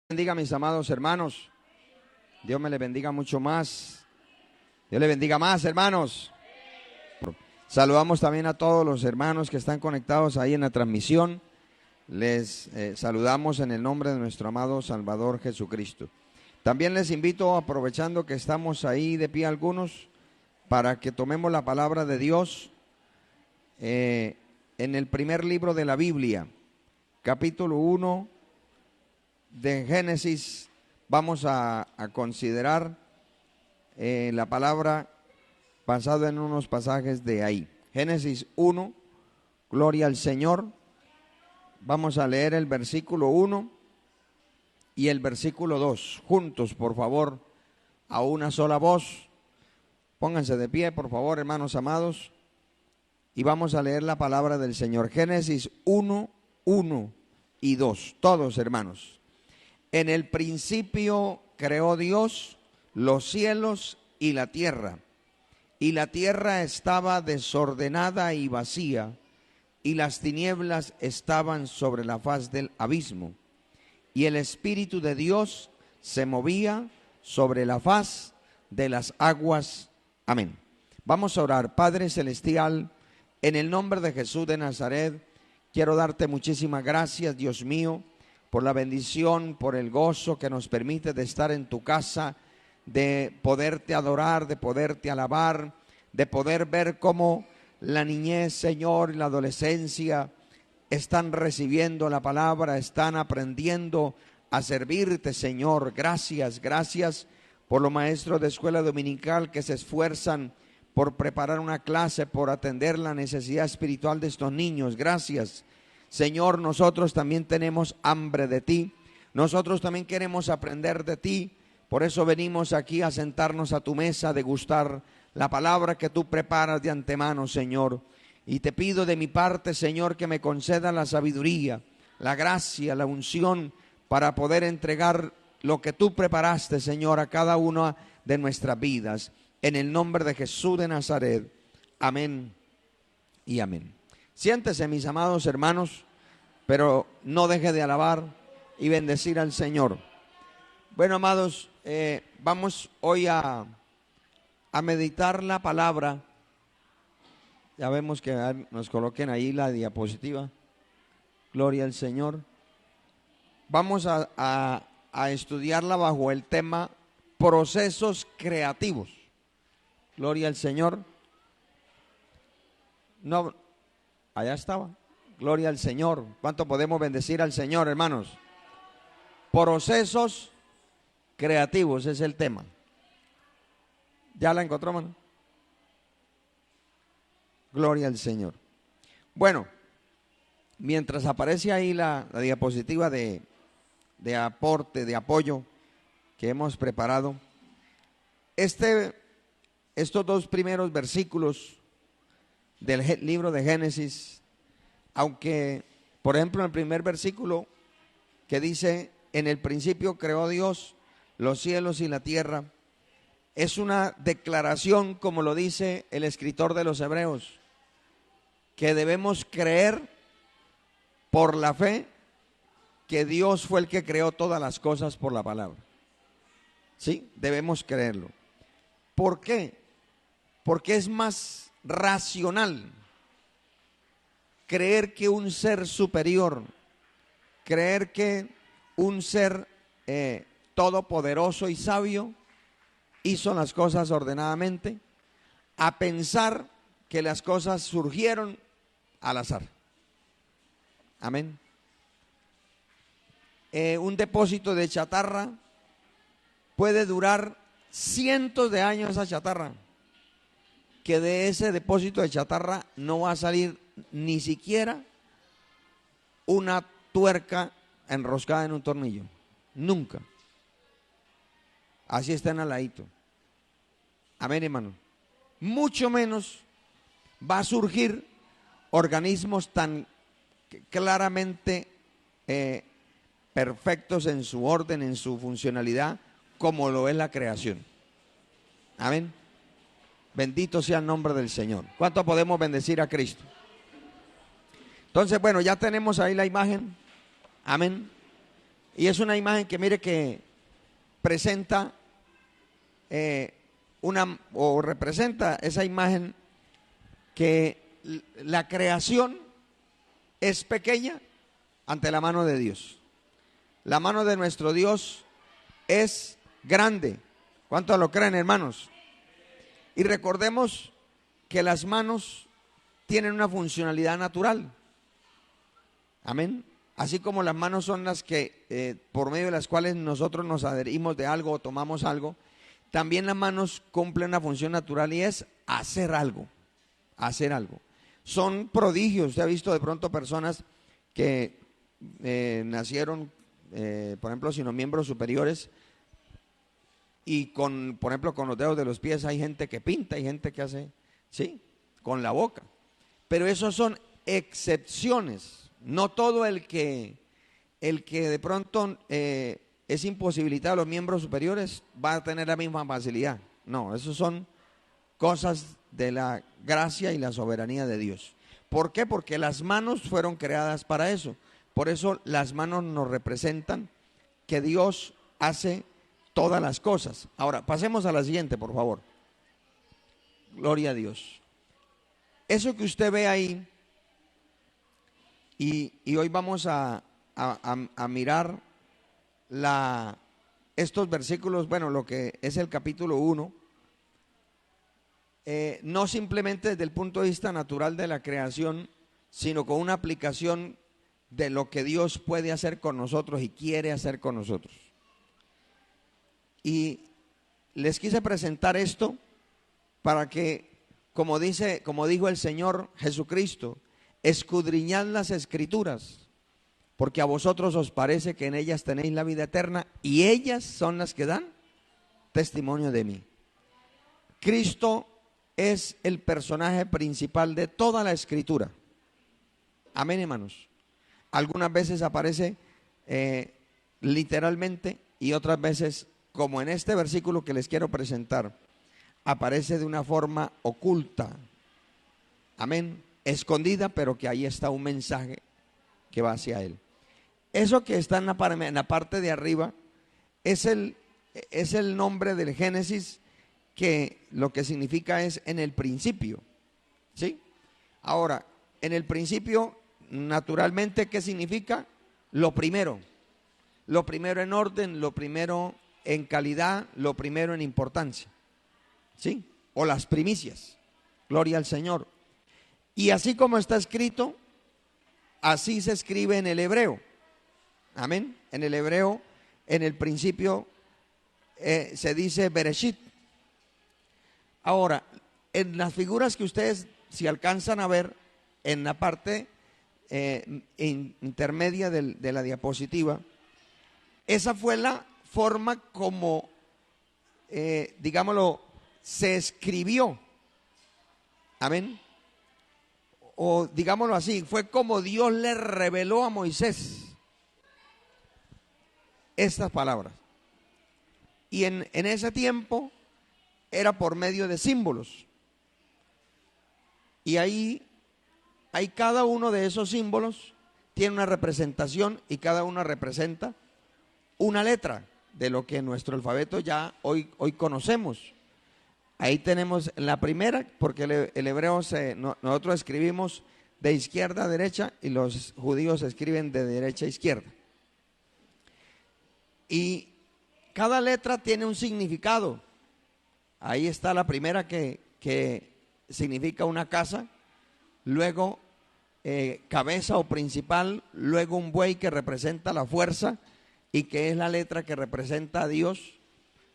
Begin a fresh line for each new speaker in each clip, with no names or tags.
Bendiga, mis amados hermanos. Dios me les bendiga mucho más. Dios les bendiga más, hermanos. Saludamos también a todos los hermanos que están conectados ahí en la transmisión. Les saludamos en el nombre de nuestro amado Salvador Jesucristo. También les invito, aprovechando que estamos ahí de pie algunos, para que tomemos la palabra de Dios en el primer libro de la Biblia, capítulo 1 de Génesis. Vamos a considerar la palabra basada en unos pasajes de ahí. Génesis 1, gloria al Señor. Vamos a leer el versículo 1 y el versículo 2, juntos, por favor, a una sola voz. Pónganse de pie, por favor, hermanos amados, y vamos a leer la palabra del Señor. Génesis 1, 1 y 2, todos, hermanos. En el principio creó Dios los cielos y la tierra estaba desordenada y vacía, y las tinieblas estaban sobre la faz del abismo, y el Espíritu de Dios se movía sobre la faz de las aguas. Amén. Vamos a orar. Padre celestial, en el nombre de Jesús de Nazaret, quiero darte muchísimas gracias, Dios mío, por la bendición, por el gozo que nos permite de estar en tu casa, de poderte adorar, de poderte alabar, de poder ver cómo la niñez, Señor, y la adolescencia están recibiendo la palabra, están aprendiendo a servirte, Señor. Gracias, gracias por los maestros de escuela dominical que se esfuerzan por preparar una clase, por atender la necesidad espiritual de estos niños. Gracias, Señor. Nosotros también tenemos hambre de ti, nosotros también queremos aprender de ti. Por eso venimos aquí a sentarnos a tu mesa, a degustar la palabra que tú preparas de antemano, Señor. Y te pido de mi parte, Señor, que me conceda la sabiduría, la gracia, la unción para poder entregar lo que tú preparaste, Señor, a cada una de nuestras vidas. En el nombre de Jesús de Nazaret. Amén y amén. Siéntese, mis amados hermanos, pero no deje de alabar y bendecir al Señor. Bueno, amados, vamos hoy a meditar la palabra. Ya vemos que nos coloquen ahí la diapositiva. Gloria al Señor. Vamos a estudiarla bajo el tema procesos creativos. Gloria al Señor. No, allá estaba. Gloria al Señor. ¿Cuánto podemos bendecir al Señor, hermanos? Procesos creativos es el tema. ¿Ya la encontró, hermano? Gloria al Señor. Bueno, mientras aparece ahí la diapositiva de aporte, de apoyo que hemos preparado, estos dos primeros versículos del libro de Génesis, aunque, por ejemplo, en el primer versículo que dice, en el principio creó Dios los cielos y la tierra, es una declaración, como lo dice el escritor de los Hebreos, que debemos creer por la fe que Dios fue el que creó todas las cosas por la palabra. Sí, debemos creerlo. ¿Por qué? Porque es más racional creer que un ser superior, creer que un ser todopoderoso y sabio hizo las cosas ordenadamente, a pensar que las cosas surgieron al azar. Amén. Un depósito de chatarra puede durar cientos de años, esa chatarra, que de ese depósito de chatarra no va a salir ni siquiera una tuerca enroscada en un tornillo. Nunca. Así está en al ladito. Amén, hermano. Mucho menos va a surgir organismos tan claramente perfectos en su orden, en su funcionalidad, como lo es la creación. Amén. Bendito sea el nombre del Señor. ¿Cuánto podemos bendecir a Cristo? Entonces, bueno, ya tenemos ahí la imagen. Amén. Y es una imagen que mire que presenta o representa esa imagen que la creación es pequeña ante la mano de Dios. La mano de nuestro Dios es grande. ¿Cuántos lo creen, hermanos? Y recordemos que las manos tienen una funcionalidad natural. Amén. Así como las manos son las que, por medio de las cuales nosotros nos adherimos de algo o tomamos algo, también las manos cumplen una función natural y es hacer algo, hacer algo. Son prodigios. Usted ha visto de pronto personas que nacieron, por ejemplo, sin los miembros superiores y por ejemplo, con los dedos de los pies. Hay gente que pinta, hay gente que hace, sí, con la boca. Pero esos son excepciones. No todo el que de pronto es imposibilitado a los miembros superiores va a tener la misma facilidad. No, esos son cosas de la gracia y la soberanía de Dios. ¿Por qué? Porque las manos fueron creadas para eso. Por eso las manos nos representan que Dios hace todas las cosas. Ahora, pasemos a la siguiente, por favor. Gloria a Dios. Eso que usted ve ahí, y hoy vamos a mirar estos versículos, bueno, lo que es el capítulo 1, no simplemente desde el punto de vista natural de la creación, sino con una aplicación de lo que Dios puede hacer con nosotros y quiere hacer con nosotros. Y les quise presentar esto para que, como dijo el Señor Jesucristo, escudriñad las Escrituras, porque a vosotros os parece que en ellas tenéis la vida eterna, y ellas son las que dan testimonio de mí. Cristo es el personaje principal de toda la Escritura. Amén, hermanos. Algunas veces aparece literalmente y otras veces, como en este versículo que les quiero presentar, aparece de una forma oculta. Amén. Escondida, pero que ahí está un mensaje que va hacia él. Eso que está en la parte de arriba es el nombre del Génesis, que lo que significa es en el principio, ¿sí? Ahora, en el principio, naturalmente, ¿qué significa? Lo primero en orden, lo primero en calidad, lo primero en importancia, ¿sí? O las primicias, gloria al Señor. Y así como está escrito, así se escribe en el hebreo. Amén. En el hebreo, en el principio, se dice Bereshit. Ahora, en las figuras que ustedes, si alcanzan a ver, en la parte intermedia de la diapositiva, esa fue la forma como, digámoslo, se escribió. Amén. O digámoslo así, fue como Dios le reveló a Moisés estas palabras. Y en ese tiempo era por medio de símbolos. Y ahí cada uno de esos símbolos tiene una representación, y cada uno representa una letra de lo que en nuestro alfabeto ya hoy conocemos. Ahí tenemos la primera, porque el hebreo nosotros escribimos de izquierda a derecha y los judíos escriben de derecha a izquierda. Y cada letra tiene un significado. Ahí está la primera que significa una casa, luego cabeza o principal, luego un buey que representa la fuerza y que es la letra que representa a Dios.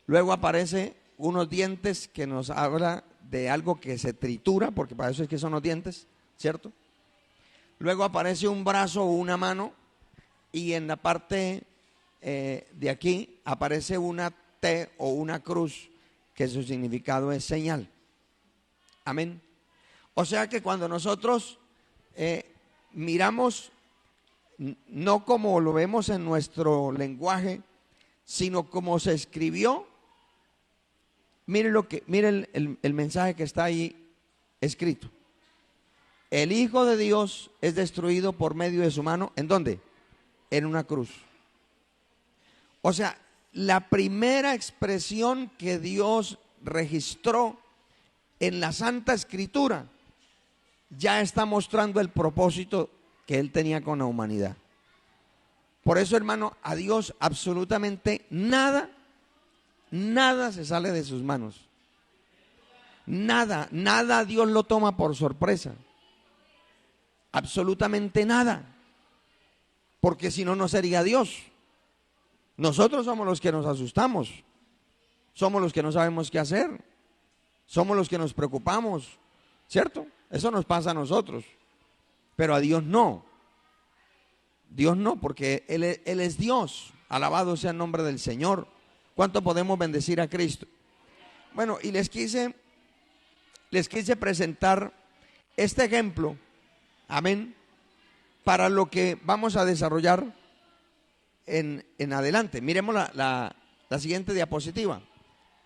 Luego aparece unos dientes que nos habla de algo que se tritura, porque para eso es que son los dientes, ¿cierto? Luego aparece un brazo o una mano, y en la parte de aquí aparece una T o una cruz, que su significado es señal. Amén. O sea que cuando nosotros miramos, no como lo vemos en nuestro lenguaje, sino como se escribió. Miren el mensaje que está ahí escrito. El Hijo de Dios es destruido por medio de su mano. ¿En dónde? En una cruz. O sea, la primera expresión que Dios registró en la Santa Escritura ya está mostrando el propósito que Él tenía con la humanidad. Por eso, hermano, a Dios absolutamente nada se sale de sus manos. Nada Dios lo toma por sorpresa. Absolutamente nada. Porque si no, no sería Dios. Nosotros somos los que nos asustamos. Somos los que no sabemos qué hacer. Somos los que nos preocupamos. ¿Cierto? Eso nos pasa a nosotros. Pero a Dios no. Dios no, porque Él es Dios. Alabado sea el nombre del Señor. ¿Cuánto podemos bendecir a Cristo? Bueno, y les quise presentar este ejemplo, amén, para lo que vamos a desarrollar en adelante. Miremos la siguiente diapositiva.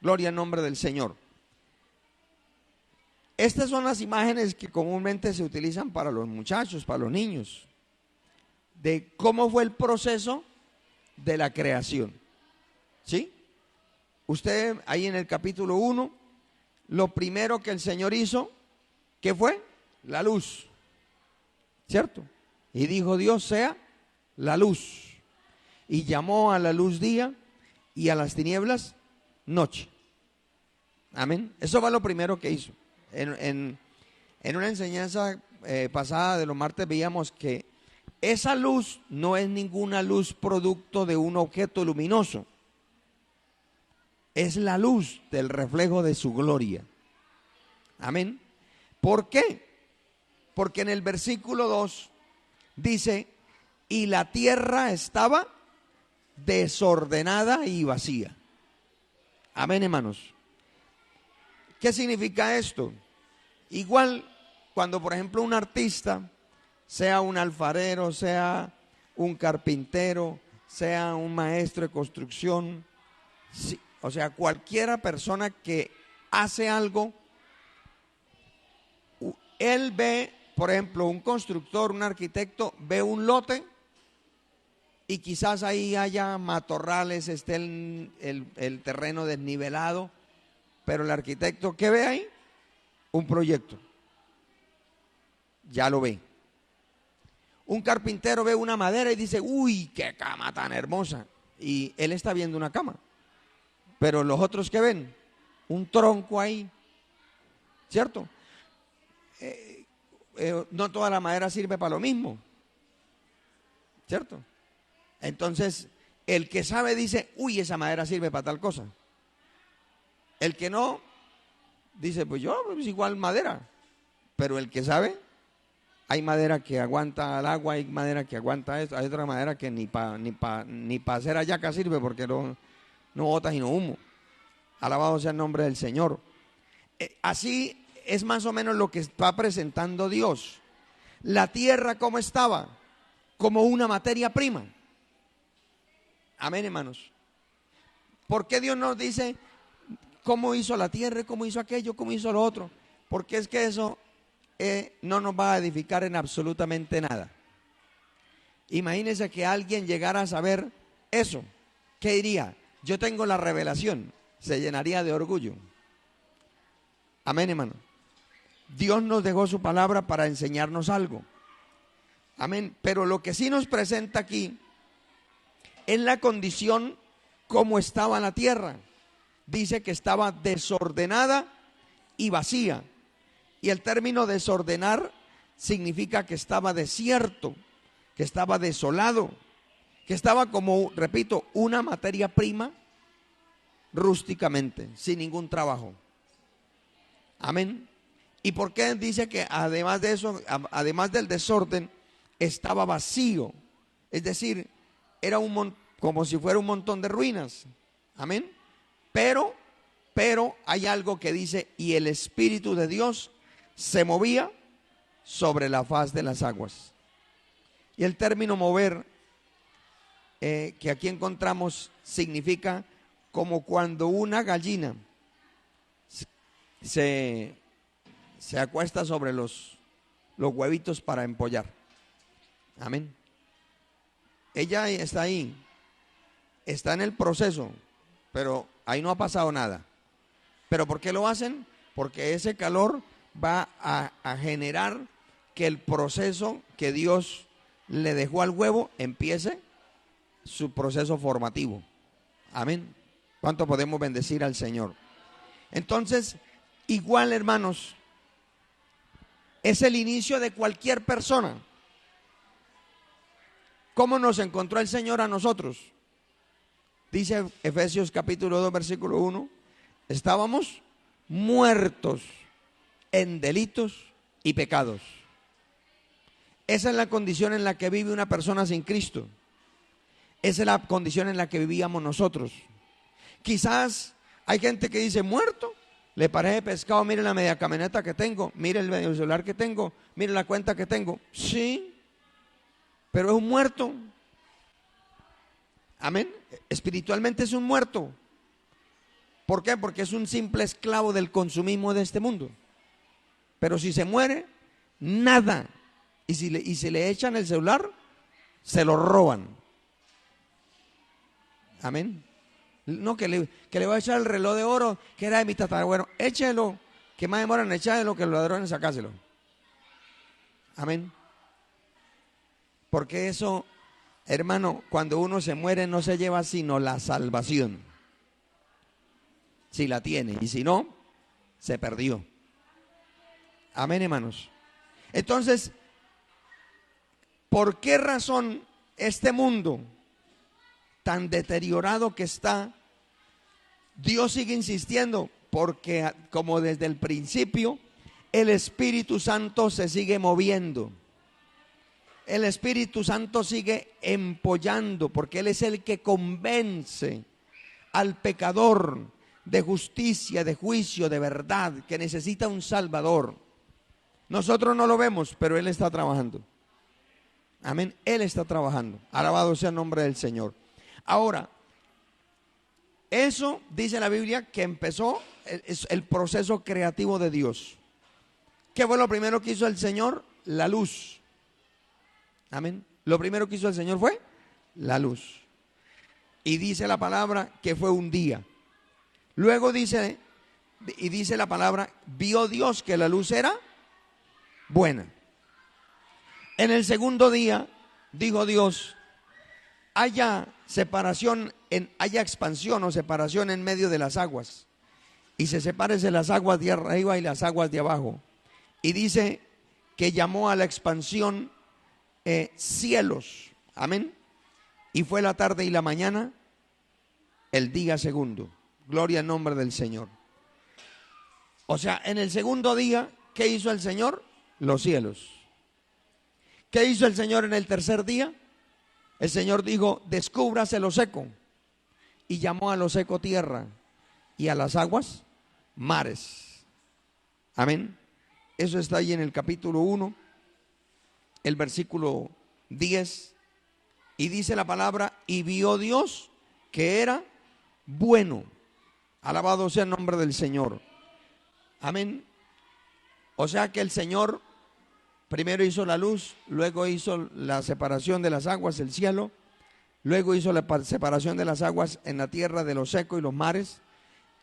Gloria al nombre del Señor. Estas son las imágenes que comúnmente se utilizan para los muchachos, para los niños, de cómo fue el proceso de la creación. ¿Sí? Usted ahí en el capítulo 1, lo primero que el Señor hizo, ¿qué fue? La luz. ¿Cierto? Y dijo Dios, sea la luz. Y llamó a la luz día y a las tinieblas noche. Amén. Eso fue lo primero que hizo. En una enseñanza pasada de los martes veíamos que esa luz no es ninguna luz producto de un objeto luminoso. Es la luz del reflejo de su gloria. Amén. ¿Por qué? Porque en el versículo 2 dice, y la tierra estaba desordenada y vacía. Amén, hermanos. ¿Qué significa esto? Igual cuando, por ejemplo, un artista, sea un alfarero, sea un carpintero, sea un maestro de construcción, o sea, cualquiera persona que hace algo, él ve, por ejemplo, un constructor, un arquitecto, ve un lote y quizás ahí haya matorrales, esté el terreno desnivelado, pero el arquitecto, ¿qué ve ahí? Un proyecto. Ya lo ve. Un carpintero ve una madera y dice, uy, qué cama tan hermosa. Y él está viendo una cama. Pero los otros que ven, un tronco ahí, ¿cierto? No toda la madera sirve para lo mismo, ¿cierto? Entonces, el que sabe dice, uy, esa madera sirve para tal cosa. El que no, dice, pues yo, pues igual madera. Pero el que sabe, hay madera que aguanta el agua, hay madera que aguanta esto, hay otra madera que ni para hacer hallaca sirve porque no bota sino humo. Alabado sea el nombre del Señor. Así es más o menos lo que está presentando Dios. La tierra, ¿cómo estaba? Como una materia prima. Amén, hermanos. ¿Por qué Dios nos dice cómo hizo la tierra, cómo hizo aquello, cómo hizo lo otro? Porque es que eso no nos va a edificar en absolutamente nada. Imagínense que alguien llegara a saber eso. ¿Qué diría? Yo tengo la revelación. Se llenaría de orgullo. Amén, hermano. Dios nos dejó su palabra para enseñarnos algo. Amén. Pero lo que sí nos presenta aquí es la condición como estaba la tierra. Dice que estaba desordenada y vacía. Y el término desordenar significa que estaba desierto, que estaba desolado, que estaba como, repito, una materia prima rústicamente, sin ningún trabajo. Amén. ¿Y por qué dice que además de eso, además del desorden, estaba vacío? Es decir, era como si fuera un montón de ruinas. Amén. Pero hay algo que dice, y el Espíritu de Dios se movía sobre la faz de las aguas. Y el término mover, que aquí encontramos, significa como cuando una gallina se acuesta sobre los huevitos para empollar. Amén. Ella está ahí está en el proceso, pero ahí no ha pasado nada. ¿Pero por qué lo hacen? Porque ese calor va a generar que el proceso que Dios le dejó al huevo empiece su proceso formativo. Amén. ¿Cuánto podemos bendecir al Señor? Entonces, igual, hermanos, es el inicio de cualquier persona. ¿Cómo nos encontró el Señor a nosotros? Dice Efesios capítulo 2, versículo 1, estábamos muertos en delitos y pecados. Esa es la condición en la que vive una persona sin Cristo. Esa es la condición en la que vivíamos nosotros. Quizás hay gente que dice, muerto, le parece pescado, mire la media camioneta que tengo, mire el medio celular que tengo, mire la cuenta que tengo. Sí, pero es un muerto. Amén. Espiritualmente es un muerto. ¿Por qué? Porque es un simple esclavo del consumismo de este mundo. Pero si se muere, nada. Y si le echan el celular, se lo roban. Amén. No, que le voy a echar el reloj de oro que era de mi tatarabuelo. Échelo, que más demoran en echárselo que los ladrones sacárselo. Amén. Porque eso, hermano, cuando uno se muere no se lleva sino la salvación. Si la tiene, y si no, se perdió. Amén, hermanos. Entonces, ¿por qué razón este mundo tan deteriorado que está, Dios sigue insistiendo? Porque como desde el principio, el Espíritu Santo se sigue moviendo. El Espíritu Santo sigue empollando, porque Él es el que convence al pecador de justicia, de juicio, de verdad, que necesita un Salvador. Nosotros no lo vemos, pero Él está trabajando. Amén, Él está trabajando. Alabado sea el nombre del Señor. Ahora, eso dice la Biblia que empezó el proceso creativo de Dios. ¿Qué fue lo primero que hizo el Señor? La luz. Amén. Lo primero que hizo el Señor fue la luz. Y dice la palabra que fue un día. Luego dice la palabra, vio Dios que la luz era buena. En el segundo día dijo Dios, haya expansión o separación en medio de las aguas, y se separen las aguas de arriba y las aguas de abajo. Y dice que llamó a la expansión cielos. Amén. Y fue la tarde y la mañana el día segundo. Gloria al nombre del Señor. O sea, en el segundo día, ¿qué hizo el Señor? Los cielos. ¿Qué hizo el Señor en el tercer día? El Señor dijo, descúbrase lo seco. Y llamó a lo seco tierra y a las aguas mares. Amén. Eso está ahí en el capítulo 1, el versículo 10. Y dice la palabra, y vio Dios que era bueno. Alabado sea el nombre del Señor. Amén. O sea que el Señor primero hizo la luz, luego hizo la separación de las aguas, el cielo, luego hizo la separación de las aguas en la tierra de lo seco y los mares,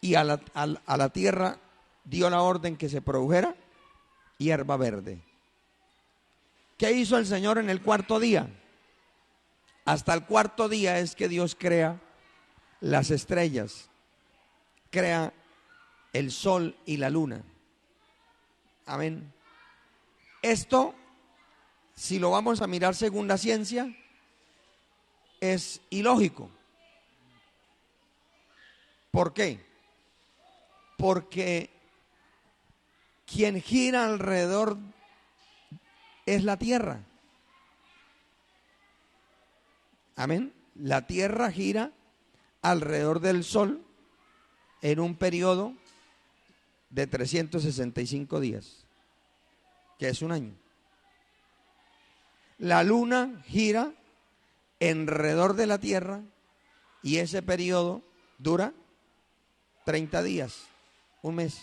y a la tierra dio la orden que se produjera hierba verde. ¿Qué hizo el Señor en el cuarto día? Hasta el cuarto día es que Dios crea las estrellas, crea el sol y la luna. Amén. Esto, si lo vamos a mirar según la ciencia, es ilógico. ¿Por qué? Porque quien gira alrededor es la tierra. Amén. La tierra gira alrededor del sol en un periodo de 365 días, que es un año. La luna gira alrededor de la tierra y ese periodo dura 30 días, un mes.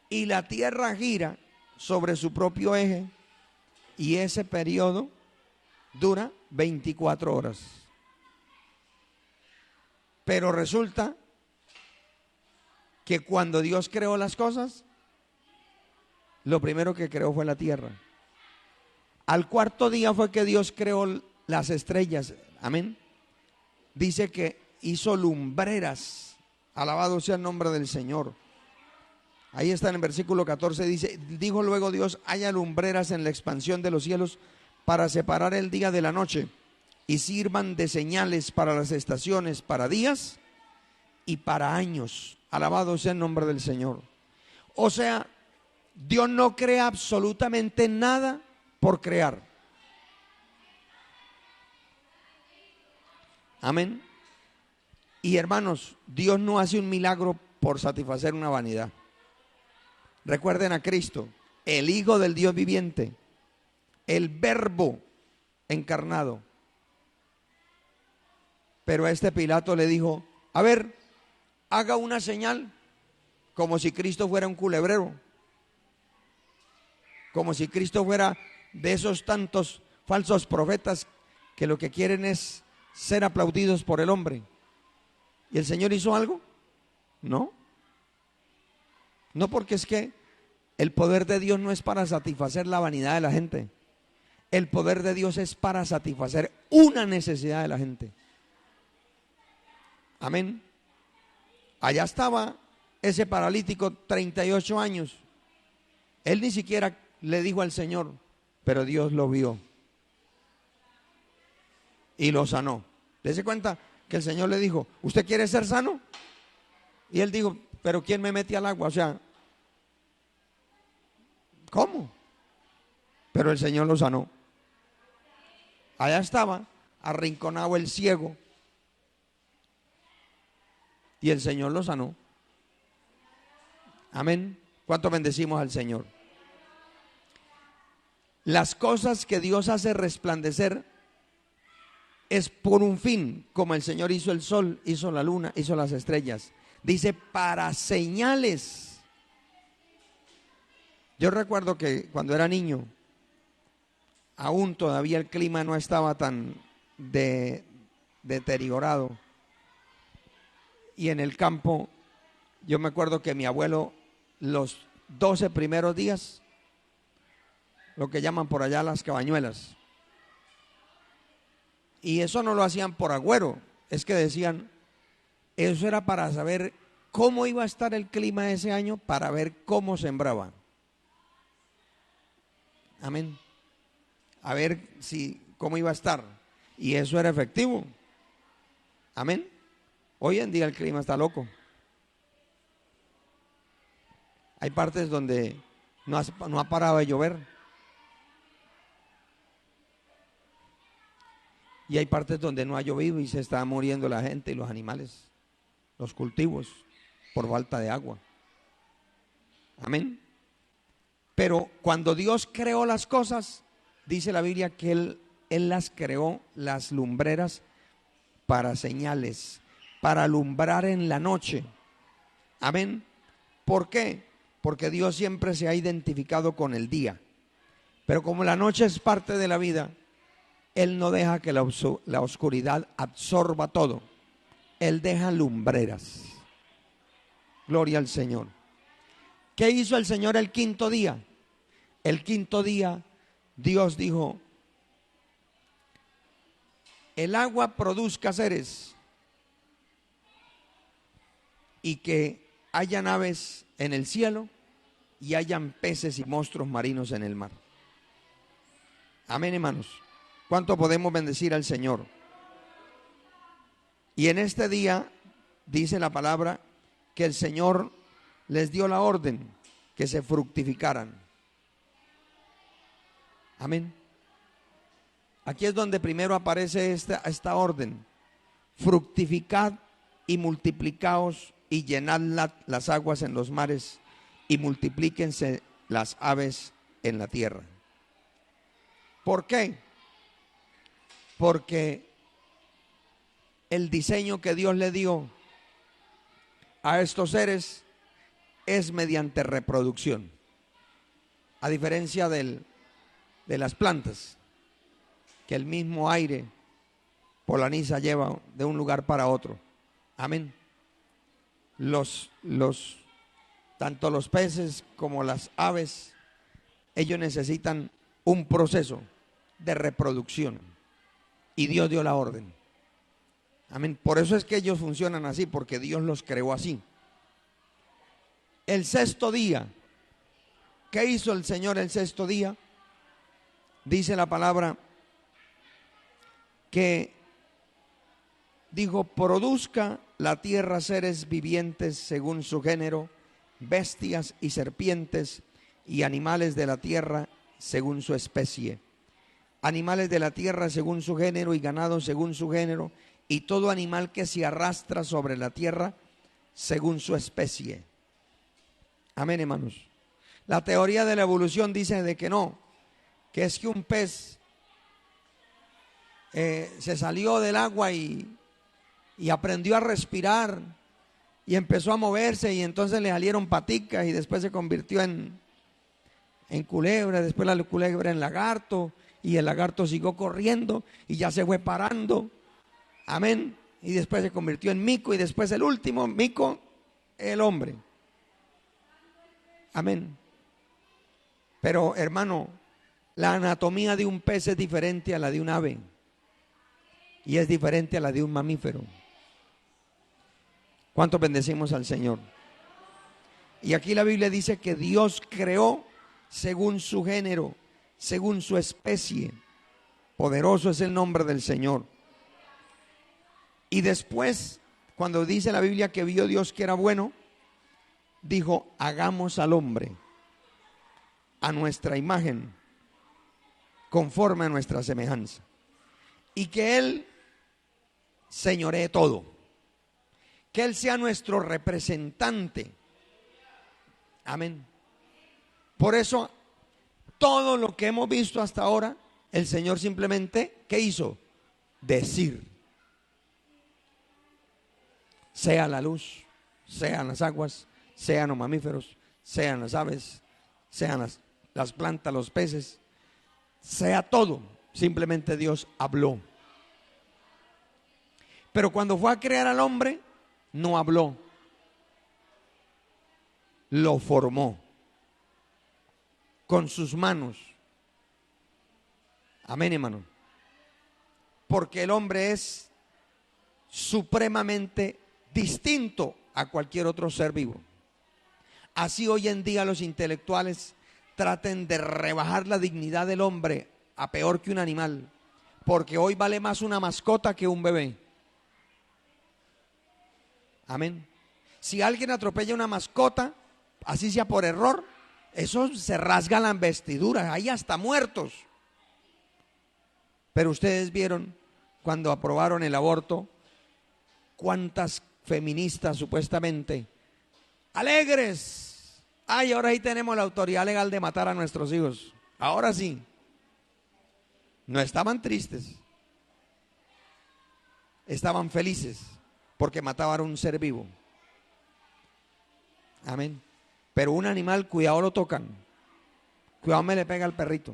Y la tierra gira sobre su propio eje y ese periodo dura 24 horas. Pero resulta que cuando Dios creó las cosas, lo primero que creó fue la tierra. Al cuarto día fue que Dios creó las estrellas. Amén. Dice que hizo lumbreras. Alabado sea el nombre del Señor. Ahí está en el versículo 14, dice: dijo luego Dios, haya lumbreras en la expansión de los cielos para separar el día de la noche, y sirvan de señales para las estaciones, para días y para años. Alabado sea el nombre del Señor. O sea, Dios no crea absolutamente nada por crear. Amén. Y hermanos, Dios no hace un milagro por satisfacer una vanidad. Recuerden a Cristo, el Hijo del Dios viviente, el Verbo encarnado. Pero a este Pilato le dijo: a ver, haga una señal, como si Cristo fuera un culebrero, como si Cristo fuera de esos tantos falsos profetas que lo que quieren es ser aplaudidos por el hombre. ¿Y el Señor hizo algo? No. No, porque es que el poder de Dios no es para satisfacer la vanidad de la gente. El poder de Dios es para satisfacer una necesidad de la gente. Amén. Allá estaba ese paralítico, 38 años. Él ni siquiera le dijo al Señor, pero Dios lo vio y lo sanó. Dese cuenta que el Señor le dijo: ¿usted quiere ser sano? Y él dijo: pero ¿quién me mete al agua? O sea, ¿cómo? Pero el Señor lo sanó. Allá estaba arrinconado el ciego y el Señor lo sanó. Amén. ¿Cuánto bendecimos al Señor? Las cosas que Dios hace resplandecer es por un fin, como el Señor hizo el sol, hizo la luna, hizo las estrellas. Dice: para señales. Yo recuerdo que cuando era niño, aún todavía el clima no estaba tan deteriorado. Y en el campo, yo me acuerdo que mi abuelo, los 12 primeros días, lo que llaman por allá las cabañuelas. Y eso no lo hacían por agüero, es que decían, eso era para saber cómo iba a estar el clima ese año, para ver cómo sembraban. Amén. A ver cómo iba a estar. Y eso era efectivo. Amén. Hoy en día el clima está loco. Hay partes donde no ha parado de llover. Y hay partes donde no ha llovido y se está muriendo la gente y los animales, los cultivos, por falta de agua. Amén. Pero cuando Dios creó las cosas, dice la Biblia que Él las creó, las lumbreras, para señales, para alumbrar en la noche. Amén. ¿Por qué? Porque Dios siempre se ha identificado con el día. Pero como la noche es parte de la vida, Él no deja que la oscuridad absorba todo. Él deja lumbreras. Gloria al Señor. ¿Qué hizo el Señor el quinto día? El quinto día Dios dijo: el agua produzca seres y que hayan aves en el cielo y hayan peces y monstruos marinos en el mar. Amén, hermanos. ¿Cuánto podemos bendecir al Señor? Y en este día dice la palabra que el Señor les dio la orden que se fructificaran. Amén. Aquí es donde primero aparece esta orden: fructificad y multiplicaos y llenad las aguas en los mares y multiplíquense las aves en la tierra. ¿Por qué? Porque el diseño que Dios le dio a estos seres es mediante reproducción, a diferencia de las plantas, que el mismo aire poliniza, lleva de un lugar para otro. Amén. Tanto los peces como las aves, ellos necesitan un proceso de reproducción. Y Dios dio la orden. Amén. Por eso es que ellos funcionan así, porque Dios los creó así. El sexto día, ¿qué hizo el Señor el sexto día? Dice la palabra que dijo: produzca la tierra seres vivientes según su género, bestias y serpientes, y animales de la tierra según su especie. Animales de la tierra según su género, y ganado según su género, y todo animal que se arrastra sobre la tierra según su especie. Amén, hermanos. La teoría de la evolución dice de que no, que es que un pez se salió del agua y aprendió a respirar y empezó a moverse, y entonces le salieron paticas y después se convirtió en culebra, después la culebra en lagarto, y el lagarto siguió corriendo y ya se fue parando. Amén. Y después se convirtió en mico, y después el último mico, el hombre. Amén. Pero hermano, la anatomía de un pez es diferente a la de un ave, y es diferente a la de un mamífero. ¿Cuántos bendecimos al Señor? Y aquí la Biblia dice que Dios creó según su género, según su especie. Poderoso es el nombre del Señor. Y después, cuando dice la Biblia que vio Dios que era bueno, dijo: hagamos al hombre a nuestra imagen, conforme a nuestra semejanza, y que Él señoree todo, que Él sea nuestro representante. Amén. Por eso, todo lo que hemos visto hasta ahora, el Señor simplemente, ¿qué hizo? Decir: sea la luz, sean las aguas, sean los mamíferos, sean las aves, sean las plantas, los peces, sea todo. Simplemente Dios habló. Pero cuando fue a crear al hombre, no habló, lo formó con sus manos. Amén, hermano. Porque el hombre es supremamente distinto a cualquier otro ser vivo. Así hoy en día los intelectuales traten de rebajar la dignidad del hombre a peor que un animal, porque hoy vale más una mascota que un bebé. Amén. Si alguien atropella una mascota, así sea por error, eso se rasga las vestiduras, hay hasta muertos. Pero ustedes vieron cuando aprobaron el aborto, cuántas feministas supuestamente alegres: ay, ahora sí tenemos la autoridad legal de matar a nuestros hijos. Ahora sí. No estaban tristes, estaban felices porque mataban a un ser vivo. Amén. Pero un animal, cuidado lo tocan, cuidado me le pega al perrito.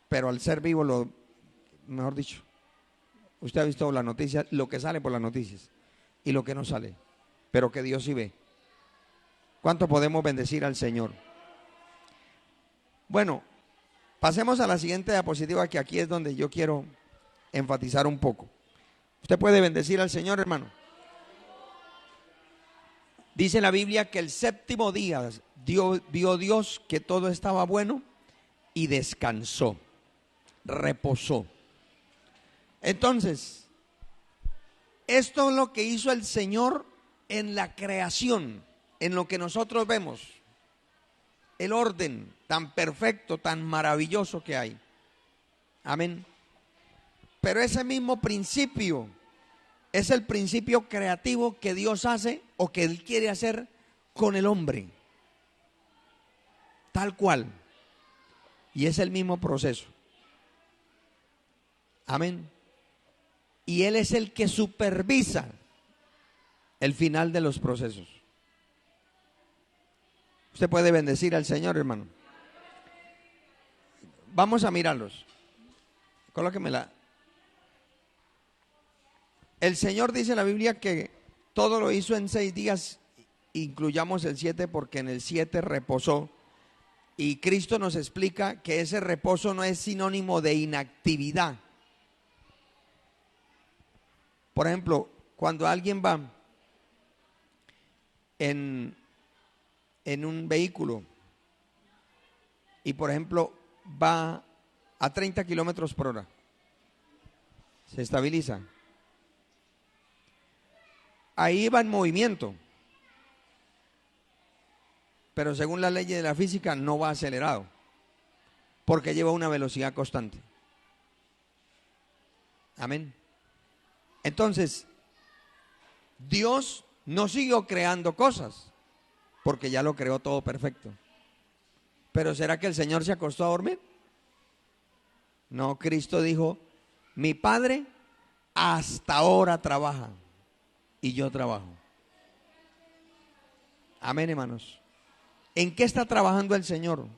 Pero al ser vivo, mejor dicho, usted ha visto la noticia, lo que sale por las noticias y lo que no sale, pero que Dios sí ve. ¿Cuánto podemos bendecir al Señor? Bueno, pasemos a la siguiente diapositiva, que aquí es donde yo quiero enfatizar un poco. ¿Usted puede bendecir al Señor, hermano? Dice la Biblia que el séptimo día vio Dios que todo estaba bueno y descansó, reposó. Entonces, esto es lo que hizo el Señor en la creación, en lo que nosotros vemos, el orden tan perfecto, tan maravilloso que hay. Amén. Pero ese mismo principio es el principio creativo que Dios hace, o que Él quiere hacer con el hombre, tal cual. Y es el mismo proceso. Amén. Y Él es el que supervisa el final de los procesos. Usted puede bendecir al Señor, hermano. Vamos a mirarlos. Colóquemela. El Señor dice en la Biblia que todo lo hizo en 6 días, incluyamos el 7 porque en el 7 reposó. Y Cristo nos explica que ese reposo no es sinónimo de inactividad. Por ejemplo, cuando alguien va en un vehículo y por ejemplo va a 30 kilómetros por hora, se estabiliza. Ahí va en movimiento, pero según las leyes de la física no va acelerado, porque lleva una velocidad constante. Amén. Entonces, Dios no siguió creando cosas, porque ya lo creó todo perfecto. Pero ¿será que el Señor se acostó a dormir? No, Cristo dijo, mi Padre hasta ahora trabaja y yo trabajo. Amén, hermanos. ¿En qué está trabajando el Señor?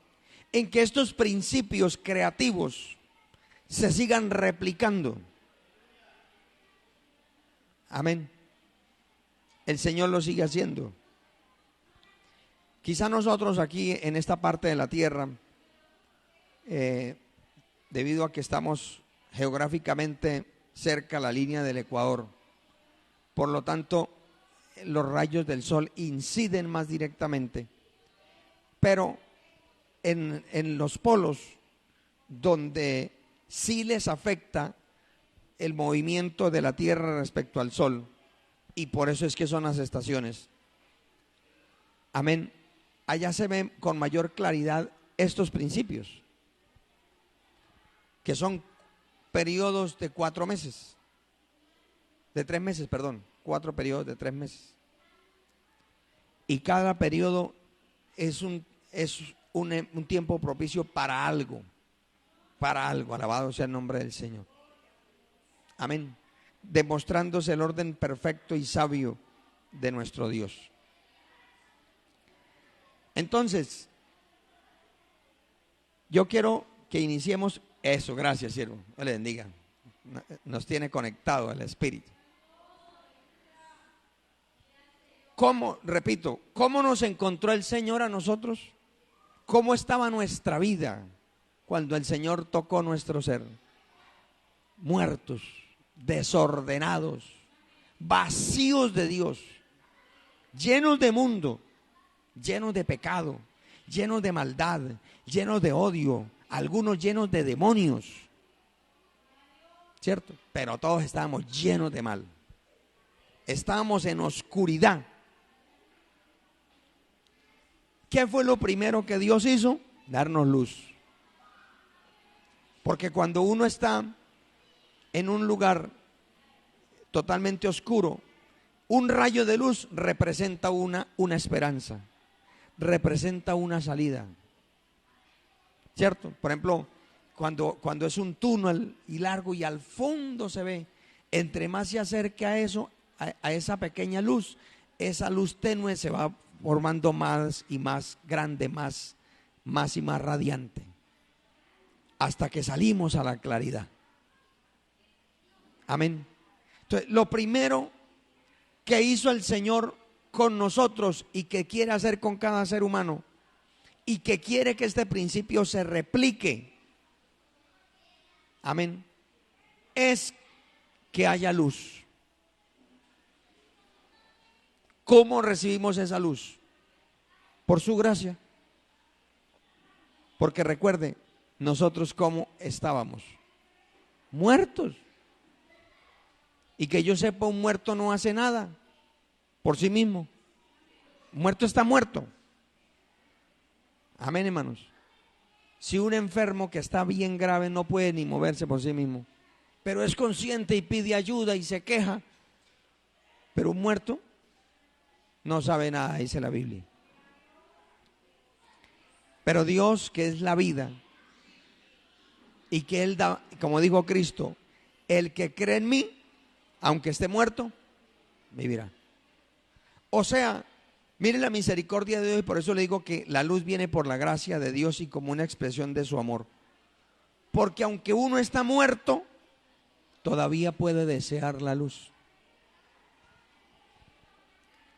En que estos principios creativos se sigan replicando. Amén. El Señor lo sigue haciendo. Quizá nosotros aquí en esta parte de la tierra, debido a que estamos geográficamente cerca a la línea del Ecuador, por lo tanto los rayos del sol inciden más directamente. Pero en los polos donde sí les afecta el movimiento de la tierra respecto al sol, y por eso es que son las estaciones. Amén. Allá se ven con mayor claridad estos principios, que son periodos de 4 meses, de 3 meses, perdón, 4 periodos de 3 meses. Y cada periodo es un tiempo propicio para algo, alabado sea el nombre del Señor. Amén. Demostrándose el orden perfecto y sabio de nuestro Dios. Entonces, yo quiero que iniciemos eso. Gracias, siervo. Dios le bendiga. Nos tiene conectado el Espíritu. ¿Cómo, repito, cómo nos encontró el Señor a nosotros? ¿Cómo estaba nuestra vida cuando el Señor tocó nuestro ser? Muertos, desordenados, vacíos de Dios, llenos de mundo, llenos de pecado, llenos de maldad, llenos de odio, algunos llenos de demonios, ¿cierto? Pero todos estábamos llenos de mal, estábamos en oscuridad. ¿Qué fue lo primero que Dios hizo? Darnos luz. Porque cuando uno está en un lugar totalmente oscuro, un rayo de luz representa una esperanza, representa una salida, ¿cierto? Por ejemplo, cuando es un túnel y largo y al fondo se ve, entre más se acerca a eso, a esa pequeña luz, esa luz tenue se va formando más y más grande, más y más radiante, hasta que salimos a la claridad. Amén. Entonces, lo primero que hizo el Señor con nosotros y que quiere hacer con cada ser humano y que quiere que este principio se replique, amén, es que haya luz. ¿Cómo recibimos esa luz? Por su gracia. Porque recuerde, nosotros cómo estábamos, muertos. Y que yo sepa, un muerto no hace nada por sí mismo. Muerto está muerto. Amén, hermanos. Si un enfermo que está bien grave no puede ni moverse por sí mismo, pero es consciente y pide ayuda y se queja, pero un muerto no sabe nada, dice la Biblia. Pero Dios, que es la vida, y que Él da, como dijo Cristo, el que cree en mí, aunque esté muerto, vivirá. O sea, mire la misericordia de Dios, y por eso le digo que la luz viene por la gracia de Dios y como una expresión de su amor. Porque aunque uno está muerto, todavía puede desear la luz.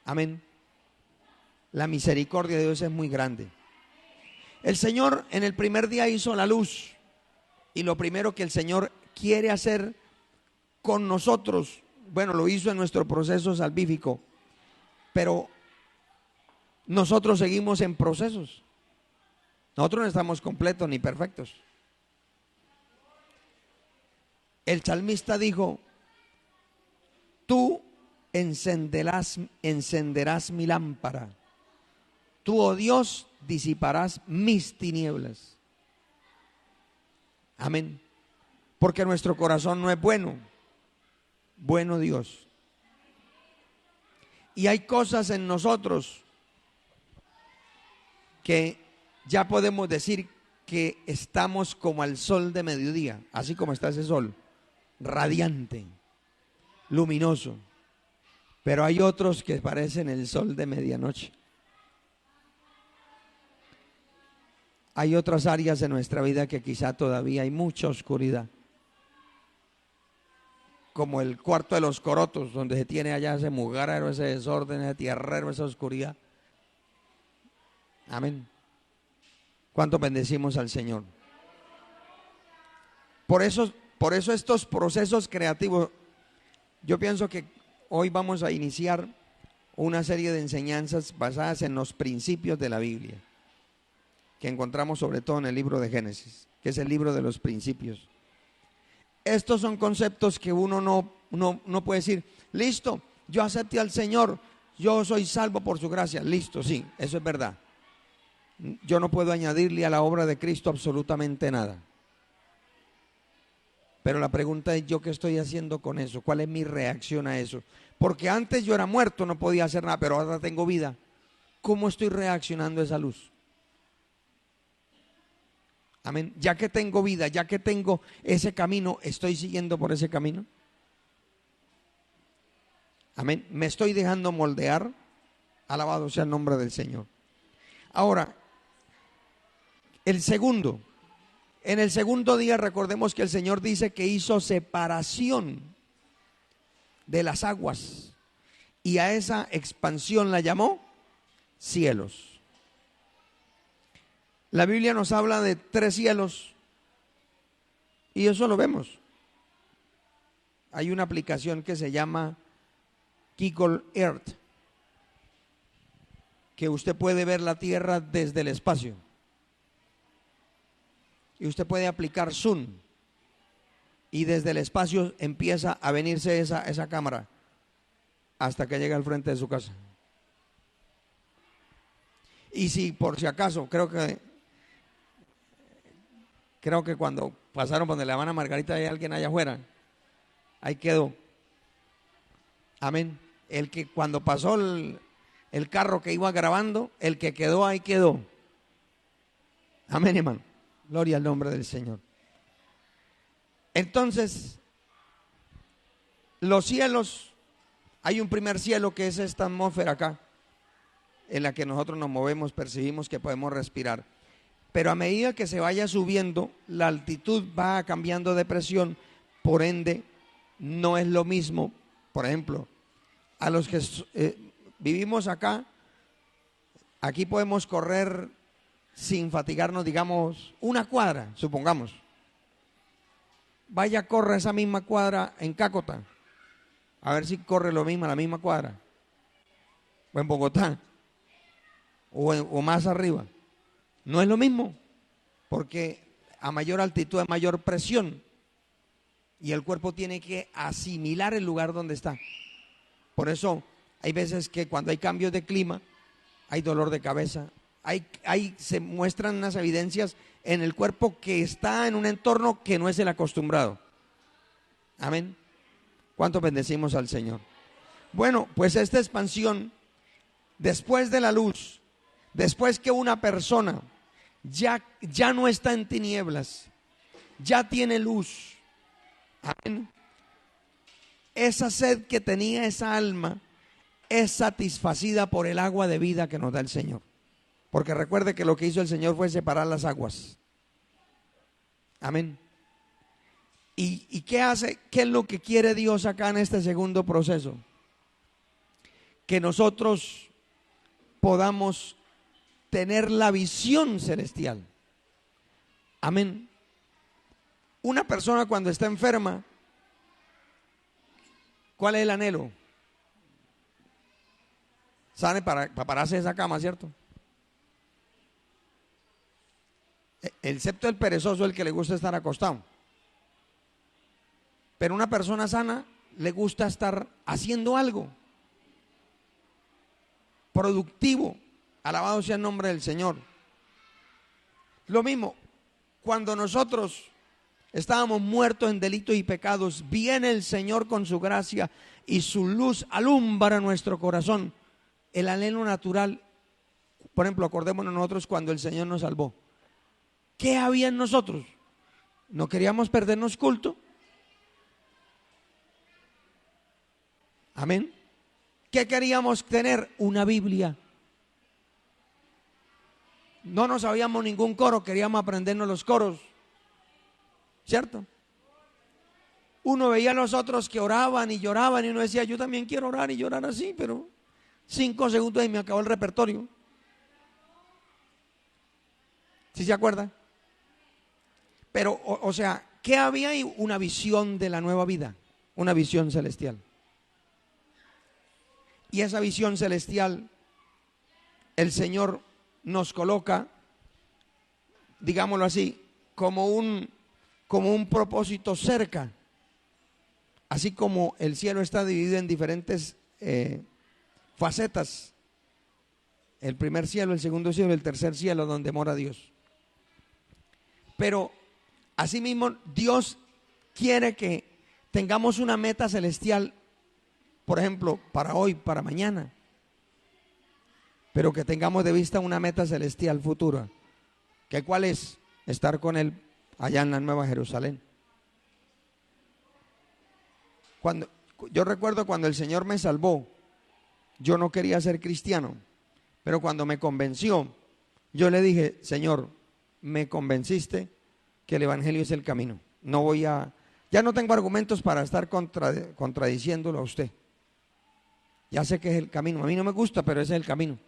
Amén. La misericordia de Dios es muy grande. El Señor en el primer día hizo la luz, y lo primero que el Señor quiere hacer con nosotros, bueno, lo hizo en nuestro proceso salvífico, pero nosotros seguimos en procesos. Nosotros no estamos completos ni perfectos. El salmista dijo: tú encenderás mi lámpara, tú, oh Dios, disiparás mis tinieblas. Amén. Porque nuestro corazón no es bueno Dios. Y hay cosas en nosotros que ya podemos decir que estamos como al sol de mediodía, así como está ese sol, radiante, luminoso. Pero hay otros que parecen el sol de medianoche. Hay otras áreas de nuestra vida que quizá todavía hay mucha oscuridad, como el cuarto de los corotos, donde se tiene allá ese mugrero, ese desorden, ese tierrero, esa oscuridad. Amén. ¿Cuánto bendecimos al Señor? Por eso estos procesos creativos, yo pienso que hoy vamos a iniciar una serie de enseñanzas basadas en los principios de la Biblia, que encontramos sobre todo en el libro de Génesis, que es el libro de los principios. Estos son conceptos que uno no puede decir: listo, yo acepté al Señor, yo soy salvo por su gracia. Listo, sí, eso es verdad. Yo no puedo añadirle a la obra de Cristo absolutamente nada. Pero la pregunta es: ¿yo qué estoy haciendo con eso? ¿Cuál es mi reacción a eso? Porque antes yo era muerto, no podía hacer nada, pero ahora tengo vida. ¿Cómo estoy reaccionando a esa luz? Amén. Ya que tengo vida, ya que tengo ese camino, ¿estoy siguiendo por ese camino? Amén. ¿Me estoy dejando moldear? Alabado sea el nombre del Señor. Ahora, en el segundo día, recordemos que el Señor dice que hizo separación de las aguas, y a esa expansión la llamó cielos. La Biblia nos habla de 3 cielos, y eso lo vemos. Hay una aplicación que se llama Google Earth, que usted puede ver la Tierra desde el espacio. Y usted puede aplicar Zoom, y desde el espacio empieza a venirse esa cámara hasta que llega al frente de su casa. Y si por si acaso, creo que cuando pasaron por donde la Habana Margarita hay alguien allá afuera, ahí quedó. Amén. El que cuando pasó el carro que iba grabando, el que quedó ahí quedó. Amén, hermano. Gloria al nombre del Señor. Entonces, los cielos, hay un primer cielo que es esta atmósfera acá, en la que nosotros nos movemos, percibimos que podemos respirar. Pero a medida que se vaya subiendo, la altitud va cambiando de presión, por ende, no es lo mismo. Por ejemplo, a los que vivimos acá, aquí podemos correr sin fatigarnos, digamos, 1 cuadra, supongamos. Vaya, corre esa misma cuadra en Cácota, a ver si corre lo mismo, la misma cuadra, o en Bogotá, o más arriba. No es lo mismo, porque a mayor altitud hay mayor presión, y el cuerpo tiene que asimilar el lugar donde está. Por eso hay veces que cuando hay cambios de clima, hay dolor de cabeza, se muestran unas evidencias en el cuerpo que está en un entorno que no es el acostumbrado. Amén. ¿Cuánto bendecimos al Señor? Bueno, pues esta expansión, después de la luz, después que una persona ya no está en tinieblas, ya tiene luz. Amén. Esa sed que tenía esa alma es satisfacida por el agua de vida que nos da el Señor. Porque recuerde que lo que hizo el Señor fue separar las aguas. Amén. ¿Y qué hace? ¿Qué es lo que quiere Dios acá en este segundo proceso? que nosotros podamos tener la visión celestial. Amén. Una persona cuando está enferma, ¿cuál es el anhelo? Sale para pararse de esa cama, ¿cierto? Excepto el perezoso, el que le gusta estar acostado. Pero una persona sana le gusta estar haciendo algo productivo. Alabado sea el nombre del Señor. Lo mismo, cuando nosotros estábamos muertos en delitos y pecados, viene el Señor con su gracia y su luz alumbra nuestro corazón. El anhelo natural, por ejemplo, acordémonos nosotros cuando el Señor nos salvó. ¿Qué había en nosotros? ¿No queríamos perdernos culto? Amén. ¿Qué queríamos tener? Una Biblia. No nos sabíamos ningún coro, queríamos aprendernos los coros. ¿Cierto? Uno veía a los otros que oraban y lloraban y uno decía, yo también quiero orar y llorar así, pero 5 segundos y me acabó el repertorio. ¿Sí se acuerdan? Pero, o sea, ¿qué había ahí? Una visión de la nueva vida, una visión celestial. Y esa visión celestial, el Señor nos coloca, digámoslo así, como un propósito cerca. Así como el cielo está dividido en diferentes facetas. El primer cielo, el segundo cielo, el tercer cielo, donde mora Dios. Pero asimismo, Dios quiere que tengamos una meta celestial, por ejemplo, para hoy, para mañana. Pero que tengamos de vista una meta celestial futura. ¿Que cuál es? Estar con Él allá en la Nueva Jerusalén. Yo recuerdo cuando el Señor me salvó, yo no quería ser cristiano, pero cuando me convenció, yo le dije, Señor, me convenciste que el Evangelio es el camino. Ya no tengo argumentos para estar contradiciéndolo a usted. Ya sé que es el camino. A mí no me gusta, pero ese es el camino.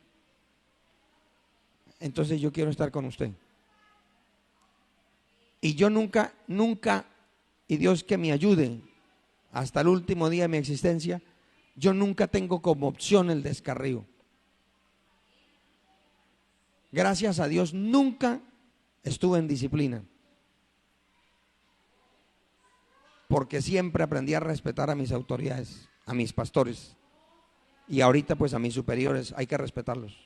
Entonces yo quiero estar con usted. Y yo nunca, y Dios que me ayude hasta el último día de mi existencia, yo nunca tengo como opción el descarrío. Gracias a Dios nunca estuve en disciplina. Porque siempre aprendí a respetar a mis autoridades, a mis pastores. Y ahorita pues a mis superiores hay que respetarlos.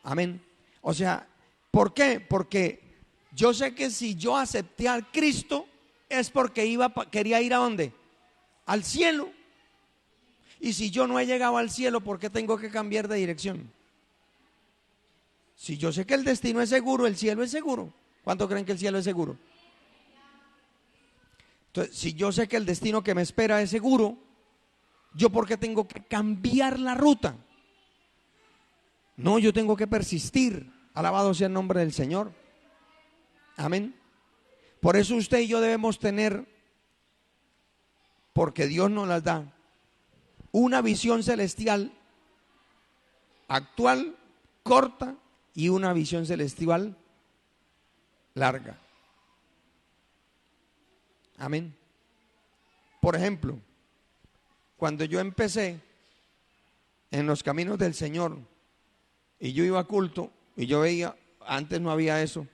Amén. O sea, ¿por qué? Porque yo sé que si yo acepté al Cristo es porque quería ir ¿a dónde? Al cielo. Y si yo no he llegado al cielo, ¿por qué tengo que cambiar de dirección? Si yo sé que el destino es seguro, el cielo es seguro. ¿Cuánto creen que el cielo es seguro? Entonces, si yo sé que el destino que me espera es seguro, ¿yo por qué tengo que cambiar la ruta? No, yo tengo que persistir. Alabado sea el nombre del Señor. Amén. Por eso usted y yo debemos tener, porque Dios nos las da, una visión celestial actual, corta, y una visión celestial larga. Amén. Por ejemplo, cuando yo empecé en los caminos del Señor y yo iba a culto y yo veía, antes no había eso,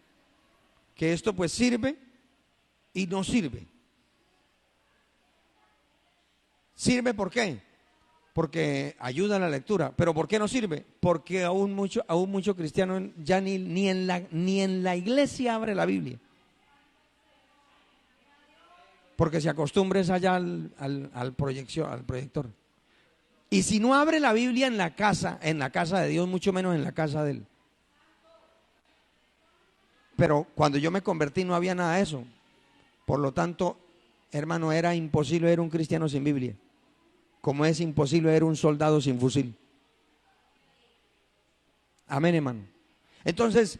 que esto pues sirve y no sirve. ¿Sirve por qué? Porque ayuda a la lectura. ¿Pero por qué no sirve? Porque aún mucho cristiano ya ni en la iglesia abre la Biblia. Porque se acostumbra allá al proyector. Y si no abre la Biblia en la casa de Dios, mucho menos en la casa de Él. Pero cuando yo me convertí no había nada de eso. Por lo tanto, hermano, era imposible ver un cristiano sin Biblia. Como es imposible ver un soldado sin fusil. Amén, hermano. Entonces,